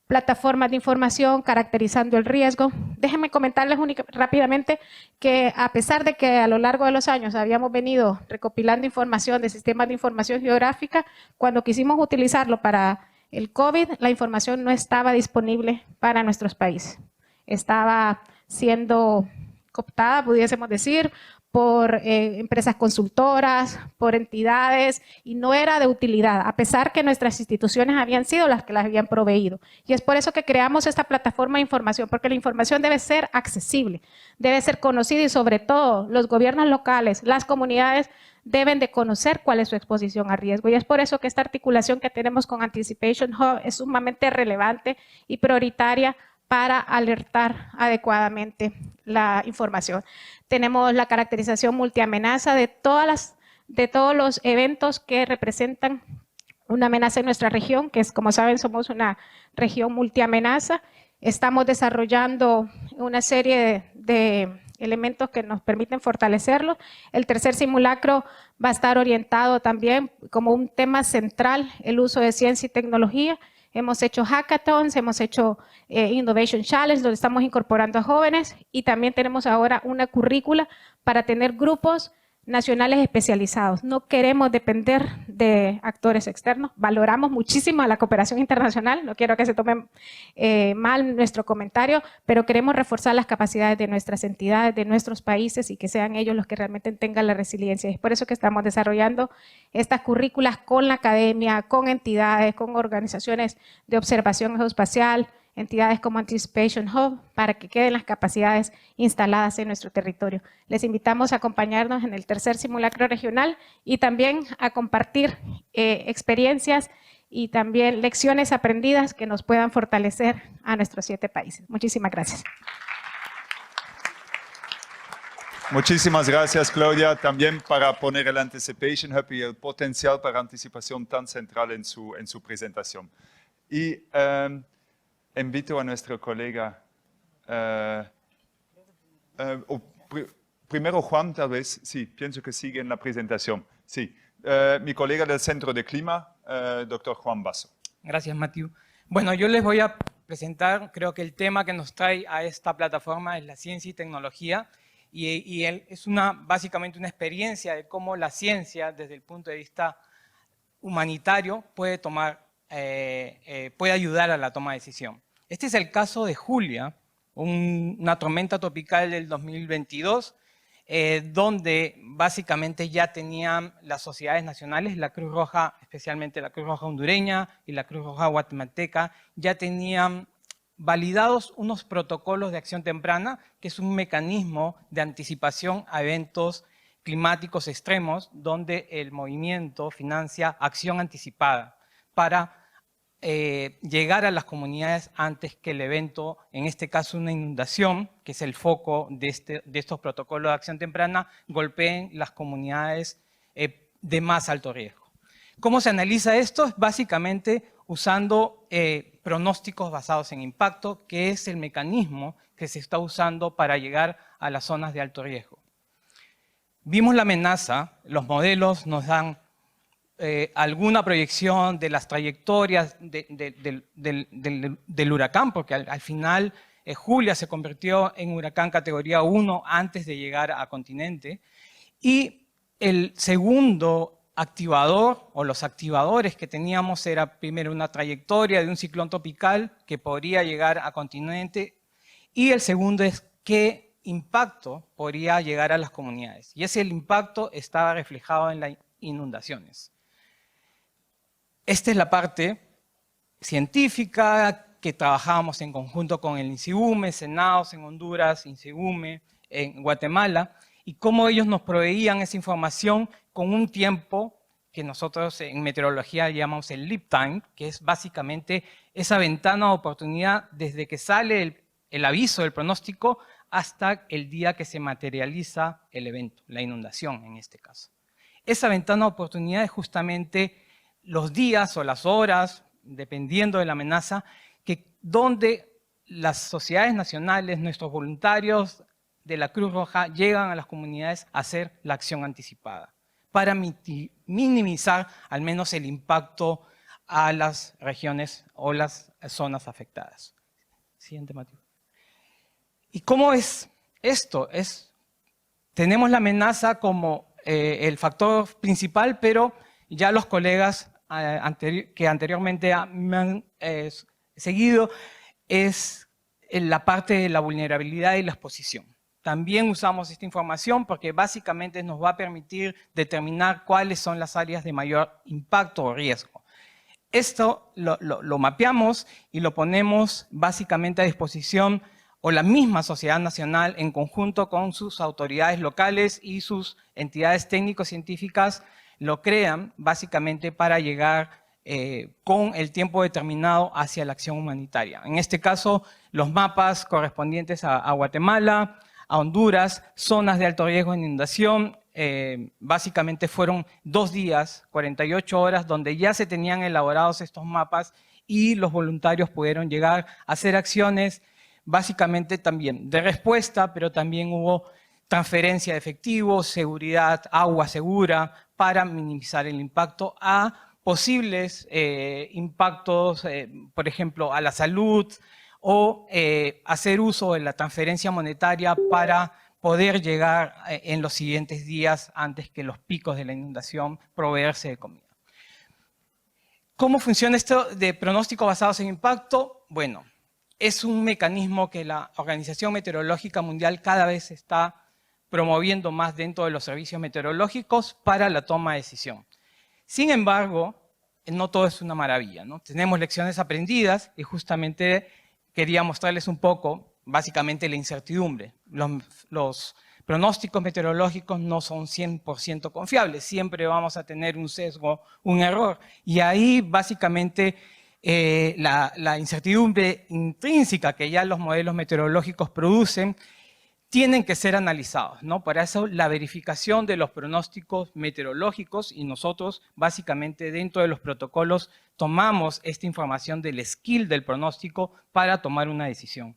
plataformas de información, caracterizando el riesgo. Déjenme comentarles rápidamente que a pesar de que a lo largo de los años habíamos venido recopilando información de sistemas de información geográfica, cuando quisimos utilizarlo para el COVID, la información no estaba disponible para nuestros países. Estaba siendo cooptada, pudiésemos decir, por empresas consultoras, por entidades, y no era de utilidad, a pesar que nuestras instituciones habían sido las que las habían proveído. Y es por eso que creamos esta plataforma de información, porque la información debe ser accesible, debe ser conocida y sobre todo los gobiernos locales, las comunidades deben de conocer cuál es su exposición a riesgo. Y es por eso que esta articulación que tenemos con Anticipation Hub es sumamente relevante y prioritaria para alertar adecuadamente la información. Tenemos la caracterización multiamenaza de todos los eventos que representan una amenaza en nuestra región, que es, como saben, somos una región multiamenaza. Estamos desarrollando una serie de elementos que nos permiten fortalecerlo. El tercer simulacro va a estar orientado también como un tema central, el uso de ciencia y tecnología. Hemos hecho hackathons, hemos hecho Innovation Challenge, donde estamos incorporando a jóvenes, y también tenemos ahora una currícula para tener grupos nacionales especializados. No queremos depender de actores externos, valoramos muchísimo a la cooperación internacional, no quiero que se tome mal nuestro comentario, pero queremos reforzar las capacidades de nuestras entidades, de nuestros países, y que sean ellos los que realmente tengan la resiliencia. Es por eso que estamos desarrollando estas currículas con la academia, con entidades, con organizaciones de observación geoespacial, entidades como Anticipation Hub, para que queden las capacidades instaladas en nuestro territorio. Les invitamos a acompañarnos en el tercer simulacro regional y también a compartir experiencias y también lecciones aprendidas que nos puedan fortalecer a nuestros 7 países. Muchísimas gracias. Muchísimas gracias, Claudia, también para poner el Anticipation Hub y el potencial para anticipación tan central en su presentación. Y invito a nuestro colega, primero Juan, tal vez, sí, pienso que sigue en la presentación. Sí, mi colega del Centro de Clima, doctor Juan Basso. Gracias, Matthew. Bueno, yo les voy a presentar, creo que el tema que nos trae a esta plataforma es la ciencia y tecnología, y es básicamente una experiencia de cómo la ciencia, desde el punto de vista humanitario, puede ayudar a la toma de decisión. Este es el caso de Julia, una tormenta tropical del 2022, donde básicamente ya tenían las sociedades nacionales, la Cruz Roja, especialmente la Cruz Roja hondureña y la Cruz Roja guatemalteca, ya tenían validados unos protocolos de acción temprana, que es un mecanismo de anticipación a eventos climáticos extremos, donde el movimiento financia acción anticipada para llegar a las comunidades antes que el evento, en este caso una inundación, que es el foco de estos protocolos de acción temprana, golpeen las comunidades de más alto riesgo. ¿Cómo se analiza esto? Básicamente usando pronósticos basados en impacto, que es el mecanismo que se está usando para llegar a las zonas de alto riesgo. Vimos la amenaza, los modelos nos dan alguna proyección de las trayectorias del huracán, porque al final Julia se convirtió en huracán categoría 1 antes de llegar a continente, y el segundo activador o los activadores que teníamos era primero una trayectoria de un ciclón tropical que podría llegar a continente, y el segundo es qué impacto podría llegar a las comunidades, y ese impacto estaba reflejado en las inundaciones. Esta es la parte científica que trabajábamos en conjunto con el INSIGUME, SENAOS en Honduras, INSIGUME en Guatemala, y cómo ellos nos proveían esa información con un tiempo que nosotros en meteorología llamamos el lead time, que es básicamente esa ventana de oportunidad desde que sale el aviso del pronóstico hasta el día que se materializa el evento, la inundación en este caso. Esa ventana de oportunidad es justamente los días o las horas, dependiendo de la amenaza, donde las sociedades nacionales, nuestros voluntarios de la Cruz Roja llegan a las comunidades a hacer la acción anticipada para minimizar al menos el impacto a las regiones o las zonas afectadas. Siguiente, Mateo. ¿Y cómo es esto? Tenemos la amenaza como el factor principal, pero ya los colegas que anteriormente me han seguido es en la parte de la vulnerabilidad y la exposición. También usamos esta información porque básicamente nos va a permitir determinar cuáles son las áreas de mayor impacto o riesgo. Esto lo mapeamos y lo ponemos básicamente a disposición o la misma sociedad nacional en conjunto con sus autoridades locales y sus entidades técnico-científicas lo crean básicamente para llegar con el tiempo determinado hacia la acción humanitaria. En este caso, los mapas correspondientes a Guatemala, a Honduras, zonas de alto riesgo de inundación, básicamente fueron 2 días, 48 horas, donde ya se tenían elaborados estos mapas y los voluntarios pudieron llegar a hacer acciones básicamente también de respuesta, pero también hubo transferencia de efectivo, seguridad, agua segura, para minimizar el impacto a posibles impactos, por ejemplo, a la salud o hacer uso de la transferencia monetaria para poder llegar en los siguientes días antes que los picos de la inundación, proveerse de comida. ¿Cómo funciona esto de pronósticos basados en impacto? Bueno, es un mecanismo que la Organización Meteorológica Mundial cada vez está promoviendo más dentro de los servicios meteorológicos para la toma de decisión. Sin embargo, no todo es una maravilla, ¿no? Tenemos lecciones aprendidas y justamente quería mostrarles un poco, básicamente, la incertidumbre. Los pronósticos meteorológicos no son 100% confiables, siempre vamos a tener un sesgo, un error. Y ahí, básicamente, la incertidumbre intrínseca que ya los modelos meteorológicos producen, tienen que ser analizados, ¿no? Para eso la verificación de los pronósticos meteorológicos y nosotros básicamente dentro de los protocolos tomamos esta información del skill del pronóstico para tomar una decisión.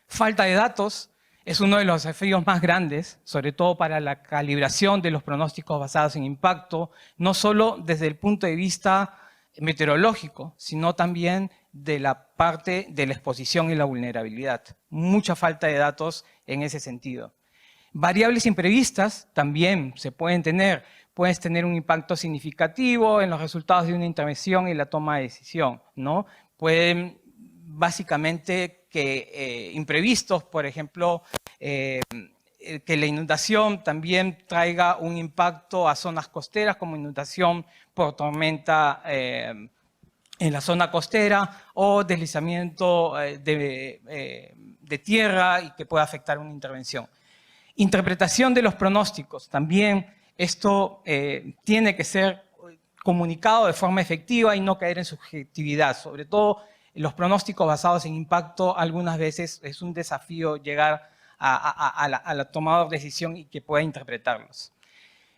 Falta de datos es uno de los desafíos más grandes, sobre todo para la calibración de los pronósticos basados en impacto, no solo desde el punto de vista meteorológico, sino también de la parte de la exposición y la vulnerabilidad. Mucha falta de datos en ese sentido. Variables imprevistas también se pueden tener. Puedes tener un impacto significativo en los resultados de una intervención y la toma de decisión, ¿no? Pueden básicamente que imprevistos, por ejemplo, que la inundación también traiga un impacto a zonas costeras como inundación por tormenta en la zona costera o deslizamiento de tierra y que pueda afectar una intervención. Interpretación de los pronósticos. También esto tiene que ser comunicado de forma efectiva y no caer en subjetividad. Sobre todo, los pronósticos basados en impacto algunas veces es un desafío llegar a la tomador de decisión y que pueda interpretarlos.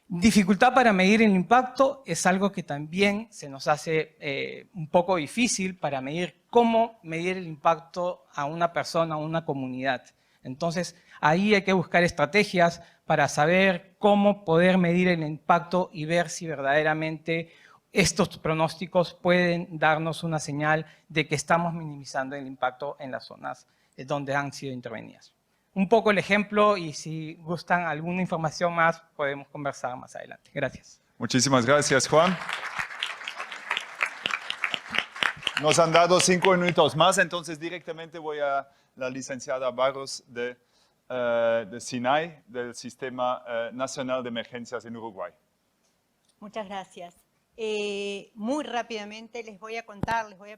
Dificultad para medir el impacto es algo que también se nos hace un poco difícil para medir cómo medir el impacto a una persona, a una comunidad. Entonces, ahí hay que buscar estrategias para saber cómo poder medir el impacto y ver si verdaderamente estos pronósticos pueden darnos una señal de que estamos minimizando el impacto en las zonas donde han sido intervenidas. Un poco el ejemplo, y si gustan alguna información más, podemos conversar más adelante. Gracias. Muchísimas gracias, Juan. Nos han dado 5 minutos más, entonces directamente voy a la licenciada Barros de SINAI, del Sistema Nacional de Emergencias en Uruguay. Muchas gracias. Muy rápidamente les voy a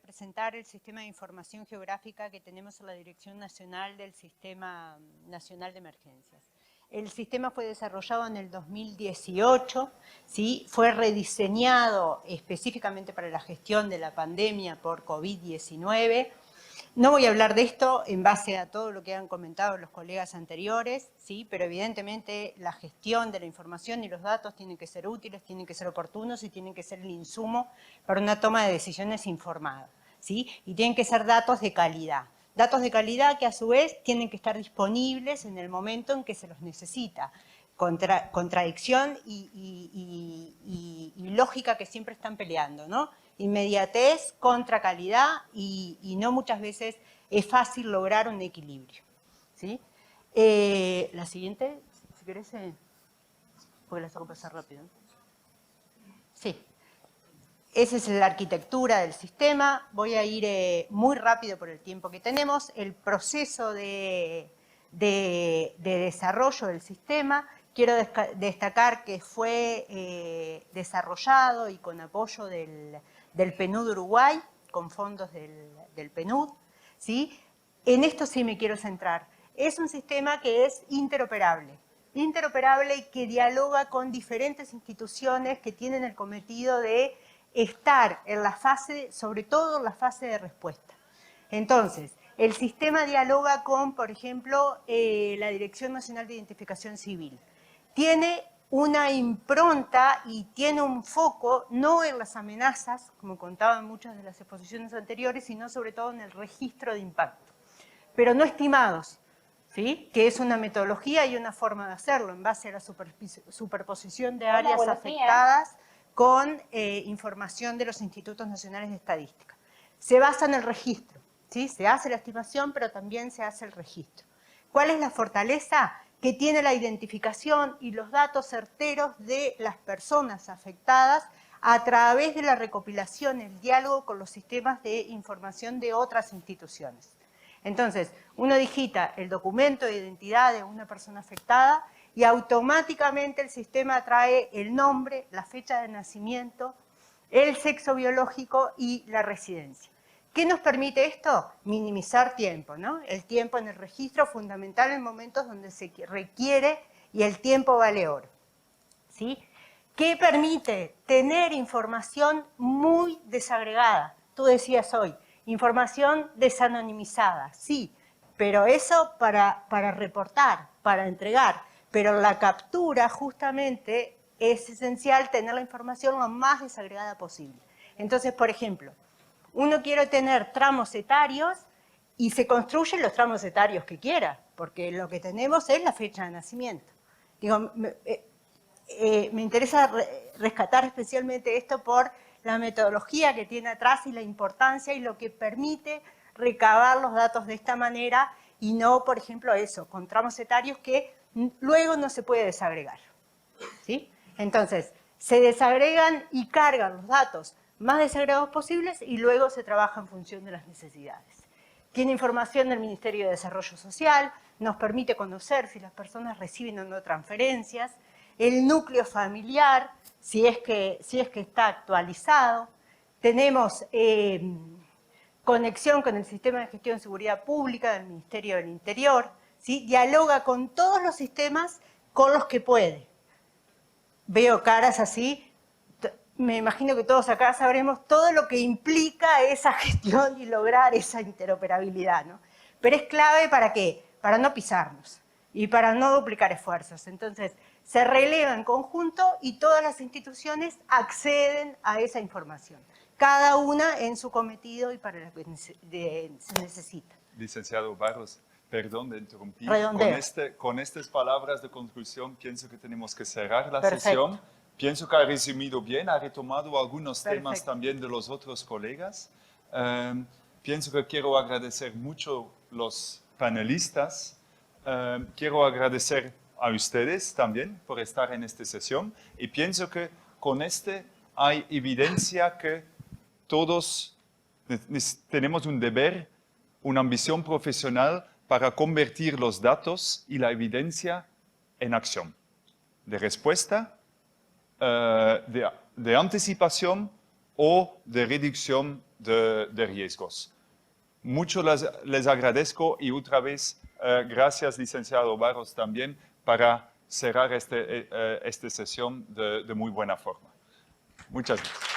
presentar el sistema de información geográfica que tenemos en la Dirección Nacional del Sistema Nacional de Emergencias. El sistema fue desarrollado en el 2018, ¿sí? Fue rediseñado específicamente para la gestión de la pandemia por COVID-19. No voy a hablar de esto en base a todo lo que han comentado los colegas anteriores, ¿sí? Pero evidentemente la gestión de la información y los datos tienen que ser útiles, tienen que ser oportunos y tienen que ser el insumo para una toma de decisiones informada, ¿sí? Y tienen que ser datos de calidad. Datos de calidad que a su vez tienen que estar disponibles en el momento en que se los necesita. Contradicción y lógica que siempre están peleando, ¿no? Inmediatez contra calidad y no muchas veces es fácil lograr un equilibrio, ¿sí? La siguiente, si querés, porque la saco pasar rápido. Sí. Esa es la arquitectura del sistema. Voy a ir muy rápido por el tiempo que tenemos. El proceso de desarrollo del sistema. Quiero destacar que fue desarrollado y con apoyo del PNUD Uruguay, con fondos del PNUD, ¿sí? En esto sí me quiero centrar. Es un sistema que es interoperable y que dialoga con diferentes instituciones que tienen el cometido de estar en la fase, sobre todo en la fase de respuesta. Entonces, el sistema dialoga con, por ejemplo, la Dirección Nacional de Identificación Civil. Tiene una impronta y tiene un foco no en las amenazas, como contaban muchas de las exposiciones anteriores, sino sobre todo en el registro de impacto, pero no estimados, ¿sí? Que es una metodología y una forma de hacerlo en base a la superposición de áreas afectadas con información de los Institutos Nacionales de Estadística. Se basa en el registro, ¿sí? Se hace la estimación, pero también se hace el registro. ¿Cuál es la fortaleza? Que tiene la identificación y los datos certeros de las personas afectadas a través de la recopilación, el diálogo con los sistemas de información de otras instituciones. Entonces, uno digita el documento de identidad de una persona afectada y automáticamente el sistema trae el nombre, la fecha de nacimiento, el sexo biológico y la residencia. ¿Qué nos permite esto? Minimizar tiempo, ¿no? El tiempo en el registro es fundamental en momentos donde se requiere y el tiempo vale oro, ¿sí? ¿Qué permite? Tener información muy desagregada. Tú decías hoy, información desanonimizada, sí, pero eso para reportar, para entregar, pero la captura justamente es esencial tener la información lo más desagregada posible. Entonces, por ejemplo, uno quiere tener tramos etarios y se construyen los tramos etarios que quiera, porque lo que tenemos es la fecha de nacimiento. Digo, me interesa rescatar especialmente esto por la metodología que tiene atrás y la importancia y lo que permite recabar los datos de esta manera y no, por ejemplo, eso, con tramos etarios que luego no se puede desagregar, ¿sí? Entonces, se desagregan y cargan los datos más desagregados posibles y luego se trabaja en función de las necesidades. Tiene información del Ministerio de Desarrollo Social, nos permite conocer si las personas reciben o no transferencias, el núcleo familiar, si es que está actualizado, tenemos conexión con el Sistema de Gestión de Seguridad Pública del Ministerio del Interior, ¿sí? Dialoga con todos los sistemas con los que puede. Veo caras así. me imagino que todos acá sabremos todo lo que implica esa gestión y lograr esa interoperabilidad, ¿no? Pero es clave ¿para qué? Para no pisarnos y para no duplicar esfuerzos. Entonces, se releva en conjunto y todas las instituciones acceden a esa información, cada una en su cometido y para lo que se necesita. Licenciado Barros, perdón de interrumpir. Redondeo. Con estas palabras de conclusión pienso que tenemos que cerrar la Perfecto. sesión. Pienso que ha resumido bien, ha retomado algunos temas Perfecto. también de los otros colegas. Pienso que quiero agradecer mucho a los panelistas. Quiero agradecer a ustedes también por estar en esta sesión. Y pienso que con hay evidencia que todos tenemos un deber, una ambición profesional para convertir los datos y la evidencia en acción, de respuesta, de anticipación o de reducción de riesgos. Mucho les agradezco y otra vez gracias, licenciado Barros, también para cerrar esta sesión de muy buena forma. Muchas gracias.